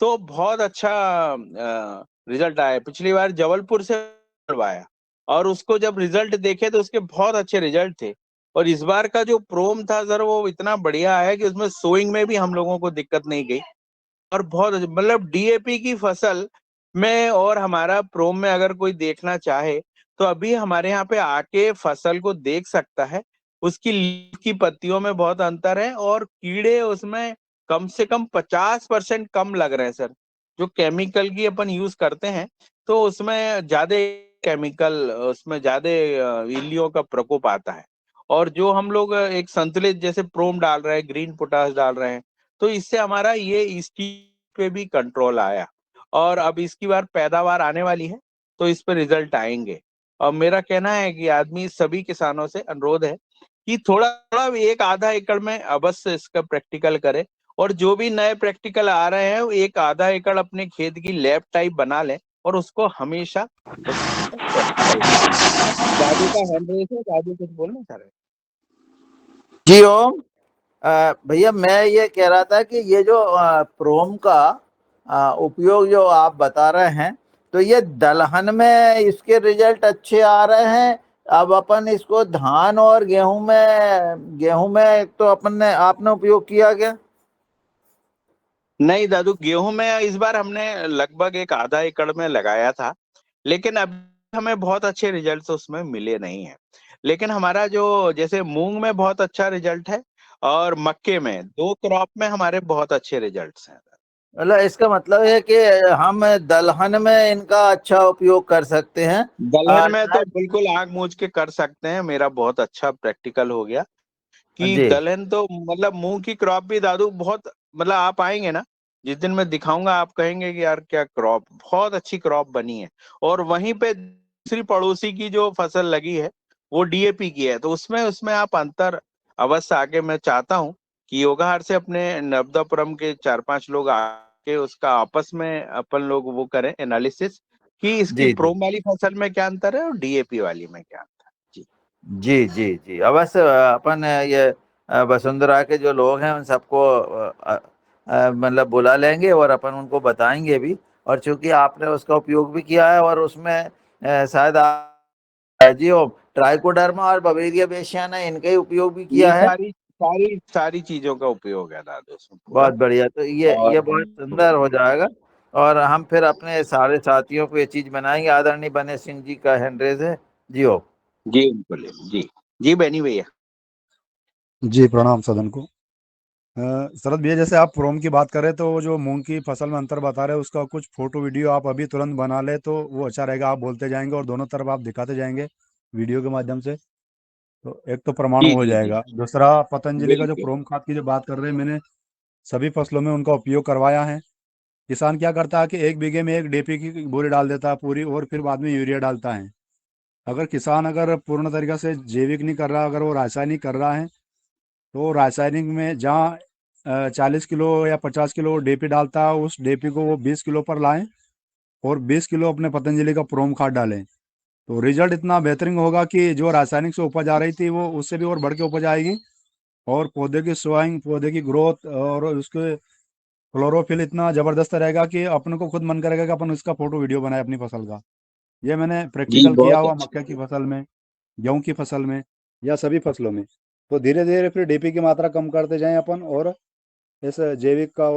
तो बहुत अच्छा रिजल्ट आया। पिछली बार जबलपुर से करवाया और उसको जब रिजल्ट देखे तो उसके बहुत अच्छे रिजल्ट थे। और इस बार का जो प्रोम था सर वो इतना बढ़िया है कि उसमें सोइंग में भी हम लोगों को दिक्कत नहीं गई। और बहुत मतलब DAP की फसल में और हमारा प्रोम में अगर कोई देखना चाहे तो अभी हमारे यहाँ पे आके फसल को देख सकता है। उसकी लीफ की पत्तियों में बहुत अंतर है और कीड़े उसमें कम से कम 50% कम लग रहे हैं सर। जो केमिकल की अपन यूज करते हैं तो उसमें ज्यादा केमिकल, उसमें ज्यादा इल्लियों का प्रकोप आता है। और जो हम लोग एक संतुलित जैसे प्रोम डाल रहे हैं, ग्रीन पोटास डाल रहे हैं, तो इससे हमारा ये इसकी पे भी कंट्रोल आया। और अब इसकी बार पैदावार आने वाली है तो इस पे रिजल्ट आएंगे। और मेरा कहना है कि आदमी सभी किसानों से अनुरोध है कि थोड़ा थोड़ा एक आधा एकड़ में अवश्य इसका प्रैक्टिकल करे। और जो भी नए प्रैक्टिकल आ रहे हैं वो एक आधा एकड़ अपने खेत की लैब टाइप बना लें और उसको हमेशा दादू का हैंड रेस है। दादू कुछ बोलना चाह रहे हैं? जी ओम, भैया मैं ये कह रहा था कि ये जो प्रोम का उपयोग जो आप बता रहे हैं, तो ये दलहन में इसके रिजल्ट अच्छे आ रहे हैं। अब अपन इसको धान और गेहूं में तो आपने उपयोग किया क्या? नहीं दादू, गेहूं में इस बार हमने लगभग एक आधा एकड़ में लगाया था, लेकिन अब हमें बहुत अच्छे रिजल्ट्स उसमें मिले नहीं है। लेकिन हमारा जो जैसे मूंग में बहुत अच्छा रिजल्ट है और मक्के में 2 क्रॉप में हमारे बहुत अच्छे रिजल्ट्स हैं। मतलब इसका मतलब है कि हम दलहन में इनका अच्छा उपयोग कर सकते हैं। दलहन में तो बिल्कुल आग मूझ के कर सकते हैं। मेरा बहुत अच्छा प्रैक्टिकल हो गया कि जी दलहन तो मतलब मूंग की क्रॉप भी दादू बहुत, मतलब आप आएंगे ना जिस दिन मैं दिखाऊंगा, आप कहेंगे कि यार क्या क्रॉप, बहुत अच्छी क्रॉप बनी है। और वहीं पे दूसरी पड़ोसी की जो फसल लगी है वो DAP की है, तो उसमें उसमें आप अंतर अवश्य आके, मैं चाहता हूँ कि योगाहार से अपने नर्मदापुरम के 4-5 लोग आके उसका आपस में अपन लोग वो करें एनालिसिस कि इसकी जी जी प्रोम वाली फसल में क्या अंतर है और DAP वाली में क्या अंतर है। जी जी जी जी अवश्य अपन ये वसुंधरा के जो लोग हैं उन सबको मतलब बुला लेंगे और अपन उनको बताएंगे भी। और चूंकि आपने उसका उपयोग भी किया है और उसमें शायद जी ओ ट्राइकोडर्मा और बवेरिया बेसियाना इनका ही उपयोग भी ये किया है। सारी सारी चीजों का उपयोग है दादू उसमें पूरा। बहुत बढ़िया, तो ये और बहुत सुंदर हो जाएगा। और हम फिर अपने सारे साथियों को ये चीज बनाएंगे। आदरणीय बने सिंह जी का हैंड रेज है जी। हो जी बोले जी। जी बैनी भैया। जी प्रणाम सदन को। शरद भैया, जैसे आप प्रोम की बात करें तो वो जो मूंग की फसल में अंतर बता रहे हैं उसका कुछ फोटो वीडियो आप अभी तुरंत बना ले तो वो अच्छा रहेगा। आप बोलते जाएंगे और दोनों तरफ आप दिखाते जाएंगे वीडियो के माध्यम से, तो एक तो प्रमाण जी हो जी जी जाएगा। दूसरा, पतंजलि का जो बिल्कुल। प्रोम खाद की जो बात कर रहे हैं, मैंने सभी फसलों में उनका उपयोग करवाया है। किसान क्या करता है कि 1 बीघे में 1 DAP की बोरी डाल देता है पूरी, और फिर बाद में यूरिया डालता है। अगर किसान अगर पूर्ण तरीका से जैविक नहीं कर रहा, अगर वो रासायनिक कर रहा है, तो रासायनिक में जहाँ 40 किलो या 50 किलो DAP डालता है, उस DAP को वो 20 किलो पर लाएं और 20 किलो अपने पतंजलि का प्रोम खाद डालें। तो रिजल्ट इतना बेहतरीन होगा कि जो रासायनिक से उपज आ रही थी वो उससे भी और बढ़ के उपज आएगी, और पौधे की स्वाइंग, पौधे की ग्रोथ और उसके क्लोरोफिल इतना जबरदस्त रहेगा कि अपने को खुद मन करेगा कि अपन उसका फोटो वीडियो बनाए अपनी फसल का। ये मैंने जी प्रैक्टिकल किया बहुत हुआ, अच्छा। मक्के की फसल में, गेहूं की फसल में, या सभी फसलों में। तो धीरे धीरे फिर DAP की मात्रा कम करते जाएं अपन, और इस जैविक का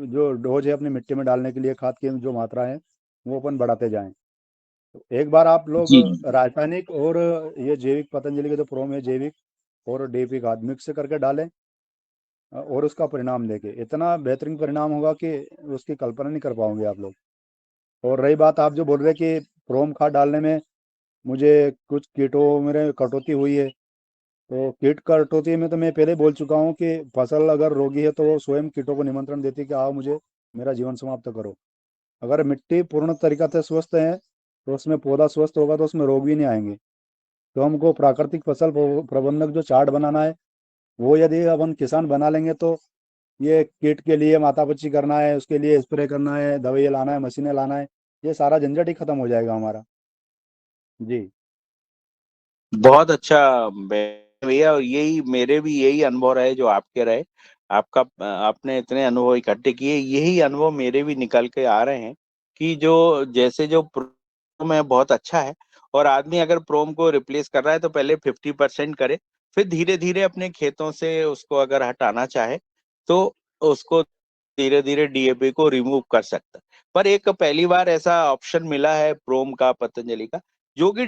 जो डोज है अपनी मिट्टी में डालने के लिए, खाद की जो मात्रा है वो अपन बढ़ाते जाएं। तो एक बार आप लोग जी जी रासायनिक और ये जैविक, पतंजलि का जो प्रोम है जैविक और DAP खाद मिक्स करके डालें, और उसका परिणाम देखें। इतना बेहतरीन परिणाम होगा कि उसकी कल्पना नहीं कर पाओगे आप लोग। और रही बात, आप जो बोल रहे कि प्रोम खाद डालने में मुझे कुछ कीटों मेरे कटौती हुई है, तो कीट कटौती में तो मैं पहले बोल चुका हूँ कि फसल अगर रोगी है तो वो स्वयं कीटों को निमंत्रण देती है कि आओ मुझे मेरा जीवन समाप्त करो। अगर मिट्टी पूर्ण तरीका से स्वस्थ है तो उसमें पौधा स्वस्थ होगा, तो उसमें रोग भी नहीं आएंगे। तो हमको प्राकृतिक फसल प्रबंधक जो चार्ट बनाना है, वो यदि अपन किसान बना लेंगे तो ये कीट के लिए मातापच्ची करना है, उसके लिए स्प्रे करना है, दवाई लाना है, मशीनें लाना है, ये सारा झंझट ही खत्म हो जाएगा हमारा। जी बहुत अच्छा भैया। और यही मेरे भी यही अनुभव रहे जो आपके रहे। आपका आपने इतने अनुभव इकट्ठे किए, यही अनुभव मेरे भी निकल के आ रहे हैं कि जो जैसे जो प्रोम है बहुत अच्छा है, और आदमी अगर प्रोम को रिप्लेस कर रहा है तो पहले 50% करे, फिर धीरे धीरे अपने खेतों से उसको अगर हटाना चाहे तो उसको धीरे धीरे DAP को रिमूव कर सकता है। पर एक पहली बार ऐसा ऑप्शन मिला है प्रोम का, पतंजलि का, जो कि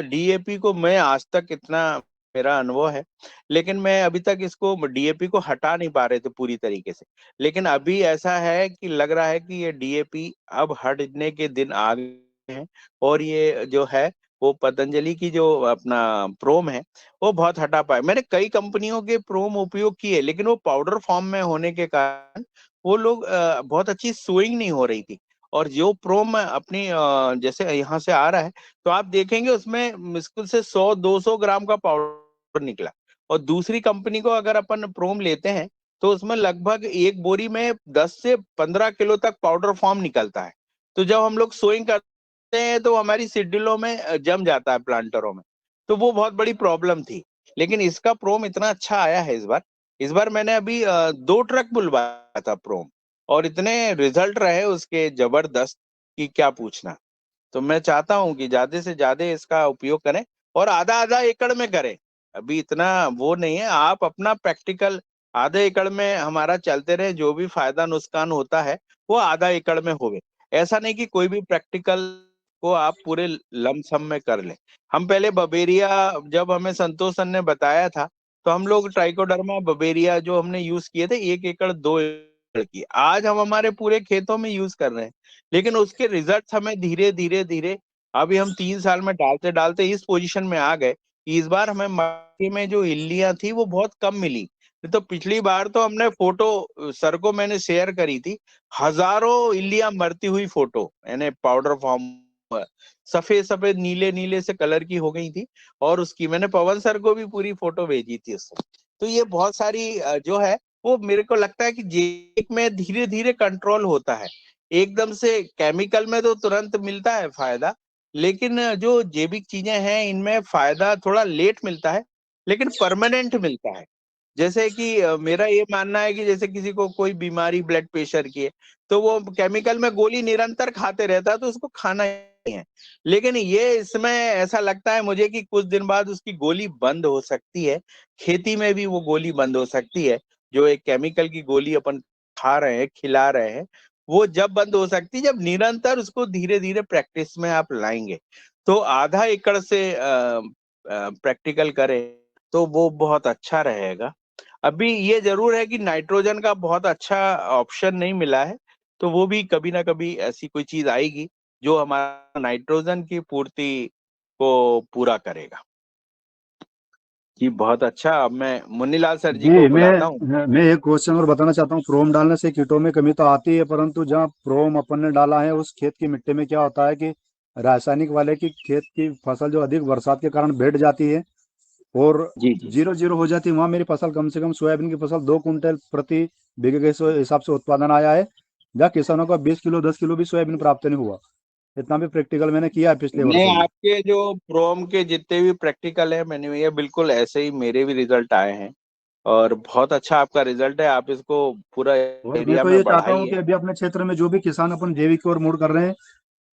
DAP को मैं आज तक इतना मेरा अनुभव है, लेकिन मैं अभी तक इसको DAP को हटा नहीं पा रहे थे पूरी तरीके से। लेकिन अभी ऐसा है कि लग रहा है कि ये DAP अब हटने के दिन आ गए हैं, और ये जो है वो पतंजलि की जो अपना प्रोम है वो बहुत हटा पाए। मैंने कई कंपनियों के प्रोम उपयोग किए, लेकिन वो पाउडर फॉर्म में होने के कारण वो लोग बहुत अच्छी सोइंग नहीं हो रही थी। और जो प्रोम अपनी जैसे यहाँ से आ रहा है, तो आप देखेंगे उसमें मुश्किल से 100-200 ग्राम का पाउडर निकला। और दूसरी कंपनी को अगर अपन प्रोम लेते हैं तो उसमें लगभग एक बोरी में 10 से 15 किलो तक पाउडर फॉर्म निकलता है। तो जब हम लोग सोइंग करते हैं तो हमारी सीडीलों में जम जाता है, प्लांटरों में। तो वो बहुत बड़ी प्रॉब्लम थी। लेकिन इसका प्रोम इतना अच्छा आया है इस बार मैंने अभी 2 ट्रक बुलवाया था प्रोम, और इतने रिजल्ट रहे उसके जबरदस्त कि क्या पूछना। तो मैं चाहता हूं कि ज्यादा से ज्यादा इसका उपयोग करें, और आधा आधा एकड़ में करें। अभी इतना वो नहीं है, आप अपना प्रैक्टिकल आधे एकड़ में हमारा चलते रहे, जो भी फायदा नुकसान होता है वो आधा एकड़ में होवे। ऐसा नहीं कि कोई भी प्रैक्टिकल को आप पूरे लमसम में कर लें। हम पहले बबेरिया, जब हमें संतोष सर ने बताया था, तो हम लोग ट्राइकोडर्मा बबेरिया जो हमने यूज किए थे 1 एकड़ 2 एकड़ की, आज हम हमारे पूरे खेतों में यूज कर रहे हैं। लेकिन उसके रिजल्ट हमें धीरे धीरे धीरे अभी हम 3 साल में डालते डालते इस पोजीशन में आ गए कि इस बार हमें मक्के में जो इल्लियां थी वो बहुत कम मिली। नहीं तो पिछली बार तो हमने फोटो सर को मैंने शेयर करी थी, हजारों इल्लियां मरती हुई फोटो, यानी पाउडर फॉर्म सफेद सफेद नीले नीले से कलर की हो गई थी। और उसकी मैंने पवन सर को भी पूरी फोटो भेजी थी उससे। तो ये बहुत सारी जो है वो मेरे को लगता है कि जैविक में धीरे धीरे कंट्रोल होता है। एकदम से केमिकल में तो तुरंत मिलता है फायदा, लेकिन जो जैविक चीजें हैं इनमें फायदा थोड़ा लेट मिलता है, लेकिन परमानेंट मिलता है। जैसे कि मेरा ये मानना है कि जैसे किसी को कोई बीमारी ब्लड प्रेशर की है, तो वो केमिकल में गोली निरंतर खाते रहता है तो उसको खाना ही है। लेकिन ये इसमें ऐसा लगता है मुझे कि कुछ दिन बाद उसकी गोली बंद हो सकती है। खेती में भी वो गोली बंद हो सकती है, जो एक केमिकल की गोली अपन खा रहे हैं, खिला रहे हैं, वो जब बंद हो सकती है जब निरंतर उसको धीरे धीरे प्रैक्टिस में आप लाएंगे। तो आधा एकड़ से प्रैक्टिकल करें तो वो बहुत अच्छा रहेगा। अभी ये जरूर है कि नाइट्रोजन का बहुत अच्छा ऑप्शन नहीं मिला है, तो वो भी कभी ना कभी ऐसी कोई चीज आएगी जो हमारा नाइट्रोजन की पूर्ति को पूरा करेगा। जी बहुत अच्छा। अब मैं मुन्नीलाल सर जी जी को बुलाता हूँ। मैं एक क्वेश्चन और बताना चाहता हूँ। प्रोम डालने से कीटों में कमी तो आती है, परंतु जहाँ प्रोम अपन ने डाला है उस खेत की मिट्टी में क्या होता है कि रासायनिक वाले की खेत की फसल जो अधिक बरसात के कारण बैठ जाती है और जी जी 0-0 हो जाती है। वहाँ मेरी फसल कम से कम सोयाबीन की फसल 2 कुंटल प्रति बीघे के हिसाब से उत्पादन आया है, जहाँ किसानों का 20 किलो 10 किलो भी सोयाबीन प्राप्त नहीं हुआ। इतना भी प्रैक्टिकल मैंने किया है पिछले नहीं, वर्षों में। आपके जो प्रोम के जितने भी प्रैक्टिकल है मैंने ये बिल्कुल ऐसे ही मेरे भी रिजल्ट आए हैं और बहुत अच्छा आपका रिजल्ट है। आप इसको पूरा और मैं एरिया तो में ये चाहता हूँ कि बढ़ाइए। अभी अपने क्षेत्र में जो भी किसान अपन जैविक की ओर मुड़ कर रहे हैं,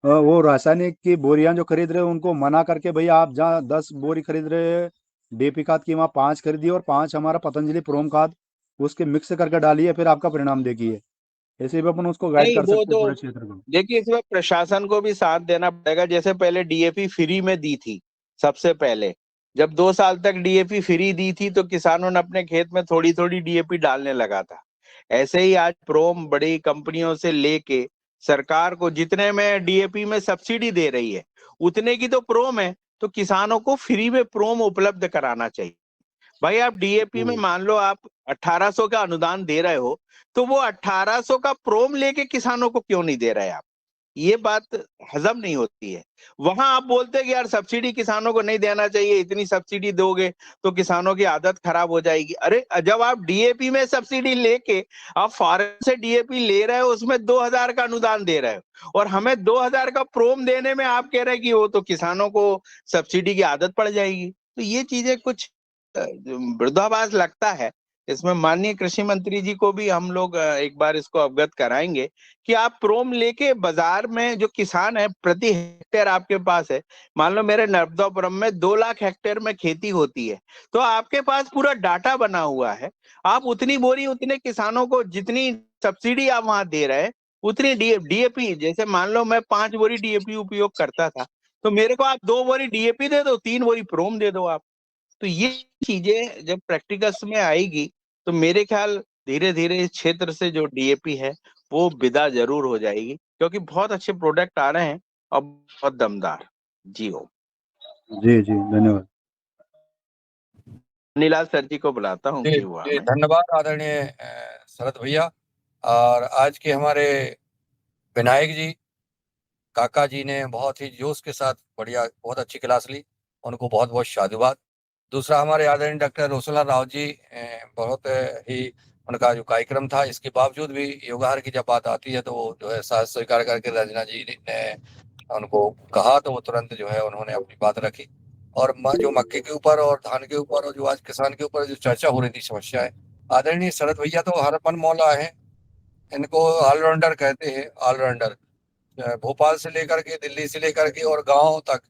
वो रासायनिक की बोरियां जो खरीद रहे हैं उनको मना करके, भैया आप जहाँ 10 बोरी खरीद रहे हैं डीएपी खाद की, वहाँ 5 खरीदिए और 5 हमारा पतंजलि प्रोम खाद उसके मिक्स करके डालिए, फिर आपका परिणाम देखिए। ऐसे भी अपन उसको गाइड नहीं कर वो सकते हैं तो पूरे क्षेत्र को। देखिए, इसमें प्रशासन को भी साथ देना पड़ेगा। जैसे पहले डीएपी फ्री में दी थी, सबसे पहले जब 2 साल तक डीएपी फ्री दी थी तो किसानों ने अपने खेत में थोड़ी थोड़ी डीएपी डालने लगा था। ऐसे ही आज प्रोम बड़ी कंपनियों से लेके सरकार को जितने में डीएपी में सब्सिडी दे रही है उतने की तो प्रोम है, तो किसानों को फ्री में प्रोम उपलब्ध कराना चाहिए। भाई आप डीएपी में मान लो आप 1800 का अनुदान दे रहे हो, तो वो 1800 का प्रोम लेके किसानों को क्यों नहीं दे रहे आप? ये बात हजम नहीं होती है। वहां आप बोलते हैं कि यार सब्सिडी किसानों को नहीं देना चाहिए, इतनी सब्सिडी दोगे तो किसानों की आदत खराब हो जाएगी। अरे जब आप डीएपी में सब्सिडी लेके आप फॉरेन से डीएपी ले रहे हो, उसमें 2000 का अनुदान दे रहे हो और हमें 2000 का प्रोम देने में आप कह रहे हैं कि वो तो किसानों को सब्सिडी की आदत पड़ जाएगी। तो ये चीजें कुछ विरोधाभास लगता है। इसमें माननीय कृषि मंत्री जी को भी हम लोग एक बार इसको अवगत कराएंगे कि आप प्रोम लेके बाजार में जो किसान है, प्रति हेक्टेयर आपके पास है, मान लो मेरे नर्मदापुरम में 2 लाख हेक्टेयर में खेती होती है, तो आपके पास पूरा डाटा बना हुआ है। आप उतनी बोरी उतने किसानों को जितनी सब्सिडी आप वहां दे रहे हैं उतनी डीएपी, जैसे मान लो मैं 5 बोरी डीएपी उपयोग करता था, तो मेरे को आप 2 बोरी डीएपी दे दो, 3 बोरी प्रोम दे दो आप। तो ये चीजें जब प्रैक्टिकल्स में आएगी तो मेरे ख्याल धीरे धीरे इस क्षेत्र से जो डीएपी है वो विदा जरूर हो जाएगी, क्योंकि बहुत अच्छे प्रोडक्ट आ रहे हैं और बहुत दमदार। जी हो। जी जी धन्यवाद। नीलाल सर जी को बुलाता हूँ जी जी हुआ जी, मैं। धन्यवाद आदरणीय शरद भैया। और आज के हमारे विनायक जी काका जी ने बहुत ही जोश के साथ बढ़िया बहुत अच्छी क्लास ली, उनको बहुत बहुत साधुवाद। दूसरा हमारे आदरणीय डॉक्टर रोशनलाल राव जी, बहुत ही उनका जो कार्यक्रम था, इसके बावजूद भी योगाहार की जब बात आती है तो वो जो है साहस स्वीकार करके रंजना जी ने उनको कहा तो वो तुरंत जो है उन्होंने अपनी बात रखी। और जो मक्के के ऊपर और धान के ऊपर और जो आज किसान के ऊपर जो चर्चा हो रही थी समस्या है, आदरणीय शरद भैया तो हर मन मौला है, इनको ऑलराउंडर कहते हैं। ऑलराउंडर भोपाल से लेकर के दिल्ली से लेकर के और गांव तक,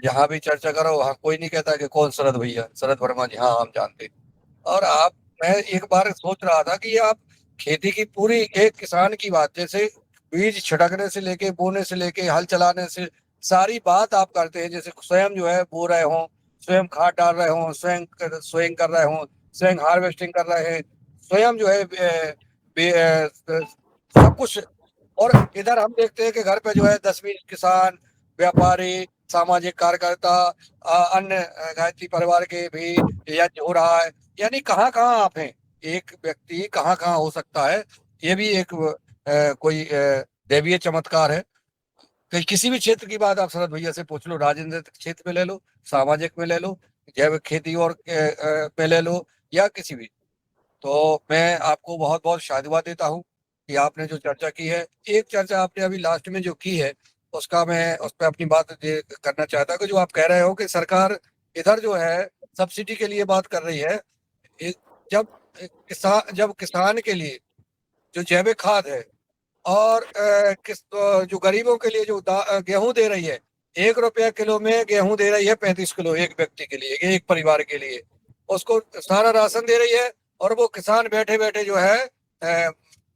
जहां भी चर्चा करो वहां कोई नहीं कहता कि कौन शरद भैया, शरद वर्मा जी, हाँ हम जानते हैं। और आप, मैं एक बार सोच रहा था कि आप खेती की पूरी एक किसान की बात, जैसे बीज छिड़कने से लेके बोने से लेके हल चलाने से सारी बात आप करते हैं, जैसे स्वयं जो है बो रहे हों, स्वयं खाद डाल रहे हों, स्वयं सोइंग कर रहे हों, स्वयं हार्वेस्टिंग कर रहे हैं, स्वयं जो है सब कुछ। और इधर हम देखते हैं कि घर पे जो है 10-20 किसान, व्यापारी, सामाजिक कार्यकर्ता, अन्य गायत्री परिवार के भी यज्ञ हो रहा है। यानी कहाँ कहाँ आप हैं, एक व्यक्ति कहाँ कहाँ हो सकता है। ये भी एक कोई दैवीय चमत्कार है कि किसी भी क्षेत्र की बात आप शरद भैया से पूछ लो, राजनीतिक क्षेत्र में ले लो, सामाजिक में ले लो, जैविक खेती और में ले लो, या किसी भी। तो मैं आपको बहुत बहुत साधुवाद देता हूँ कि आपने जो चर्चा की है। एक चर्चा आपने अभी लास्ट में जो की है उसका मैं उस पर अपनी बात करना चाहता हूँ कि जो आप कह रहे हो कि सरकार इधर जो है सब्सिडी के लिए बात कर रही है, जब जब किसान के लिए जो जैविक खाद है और जो गरीबों के लिए जो गेहूं दे रही है, 1 रुपया किलो में गेहूं दे रही है 35 किलो एक व्यक्ति के लिए, एक परिवार के लिए, उसको सारा राशन दे रही है। और वो किसान बैठे बैठे जो है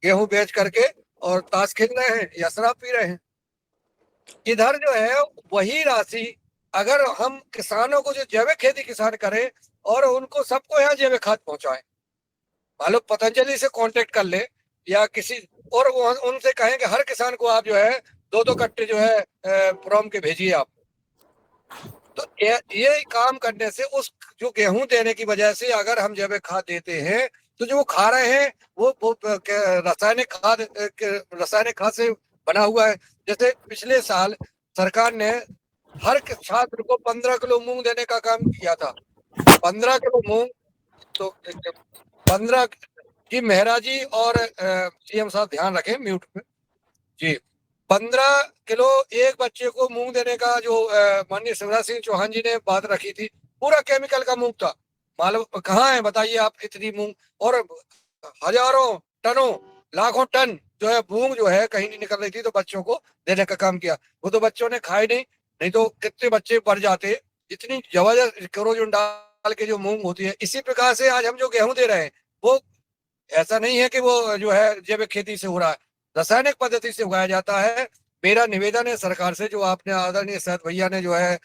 गेहूं बेच करके और ताश खेल रहे हैं या शराब पी रहे हैं। इधर जो है वही राशि अगर हम किसानों को, जो जैविक खेती किसान करें और उनको सबको यहाँ जैविक खाद पहुंचाएं, मान लो पतंजलि से कांटेक्ट कर ले या किसी और उनसे कहें कि हर किसान को आप जो है 2-2 कट्टे जो है प्रोम के भेजिए आप, तो ये काम करने से उस जो गेहूं देने की वजह से अगर हम जैविक खाद देते हैं तो जो वो खा रहे हैं वो रासायनिक खाद से बना हुआ है। जैसे पिछले साल सरकार ने हर छात्र को 15 किलो मूंग देने का काम किया था। 15 किलो मूंग, तो 15 जी मेहरा जी और सीएम साहब ध्यान रखें म्यूट पे जी, 15 किलो एक बच्चे को मूंग देने का जो माननीय शिवराज सिंह चौहान जी ने बात रखी थी, पूरा केमिकल का मूंग था। मालूम कहाँ है बताइए आप इतनी मूंग, और हजारों टनों लाखों टन जो है मूंग जो है कहीं नहीं निकल रही थी, तो बच्चों को देने का काम किया। वो तो बच्चों ने खाए नहीं तो कितने बच्चे मर जाते। इतनी जबरदस्त क्लोरोजन डाल के जो मूंग होती है। इसी प्रकार से आज हम जो गेहूं दे रहे हैं वो ऐसा नहीं है कि वो जो है जैविक खेती से हो रहा है, रासायनिक पद्धति से उगाया जाता है। मेरा निवेदन है सरकार से, जो आपने आदरणीय सहत भैया ने जो है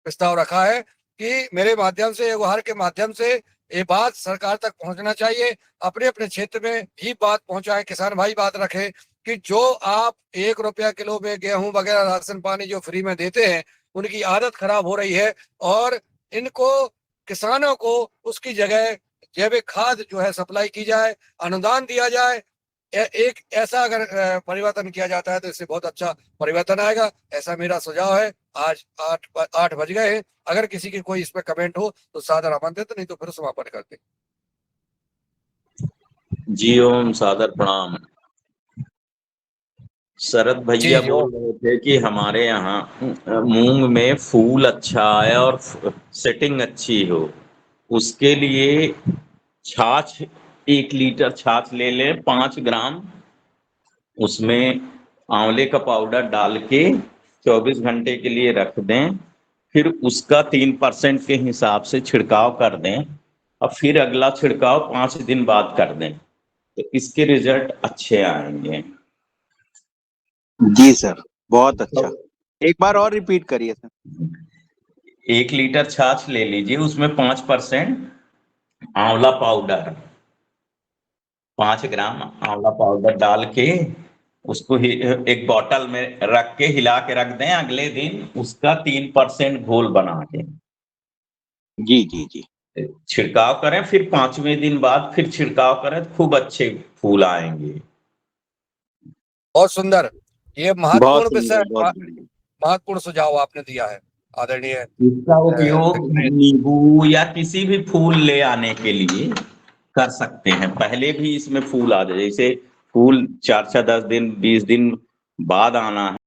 प्रस्ताव रखा है कि मेरे माध्यम से, गुहार के माध्यम से ये बात सरकार तक पहुंचना चाहिए। अपने अपने क्षेत्र में भी बात पहुंचाएं, किसान भाई बात रखें कि जो आप 1 रुपया किलो में गेहूं वगैरह राशन पानी जो फ्री में देते हैं, उनकी आदत खराब हो रही है और इनको किसानों को उसकी जगह जैविक खाद जो है सप्लाई की जाए, अनुदान दिया जाए। एक ऐसा अगर परिवर्तन किया जाता है तो इससे बहुत अच्छा परिवर्तन आएगा, ऐसा मेरा सुझाव है। आज 8 बज गए हैं, अगर किसी की कोई इस पर कमेंट हो तो सादर आमंत्रित, नहीं तो फिर समापन करते। जी ओम, सादर प्रणाम। शरद भैया बोल रहे थे कि हमारे यहाँ मूंग में फूल अच्छा आए और सेटिंग अच्छी हो, उसके लिए छाछ 1 लीटर छाछ ले लें, 5 ग्राम उसमें आंवले का पाउडर डाल के 24 घंटे के लिए रख दें, फिर उसका 3% के हिसाब से छिड़काव कर दें और फिर अगला छिड़काव 5 दिन बाद कर दें, तो इसके रिजल्ट अच्छे आएंगे। जी सर, बहुत अच्छा। एक बार और रिपीट करिए सर। 1 लीटर छाछ ले लीजिए, उसमें 5% आंवला पाउडर, 5 ग्राम आंवला पाउडर डाल के उसको एक बोतल में रख के हिला के रख दें, अगले दिन उसका 3% घोल बना के जी जी जी छिड़काव करें, फिर 5वें दिन बाद फिर छिड़काव करें, खूब अच्छे फूल आएंगे। बहुत सुंदर, ये महत्वपूर्ण विषय, महत्वपूर्ण सुझाव आपने दिया है आदरणीय। इसका उपयोग नींबू या किसी भी फूल ले आने के लिए कर सकते हैं। पहले भी इसमें फूल आ जाए, जैसे फूल 4-4 10 दिन 20 दिन बाद आना है।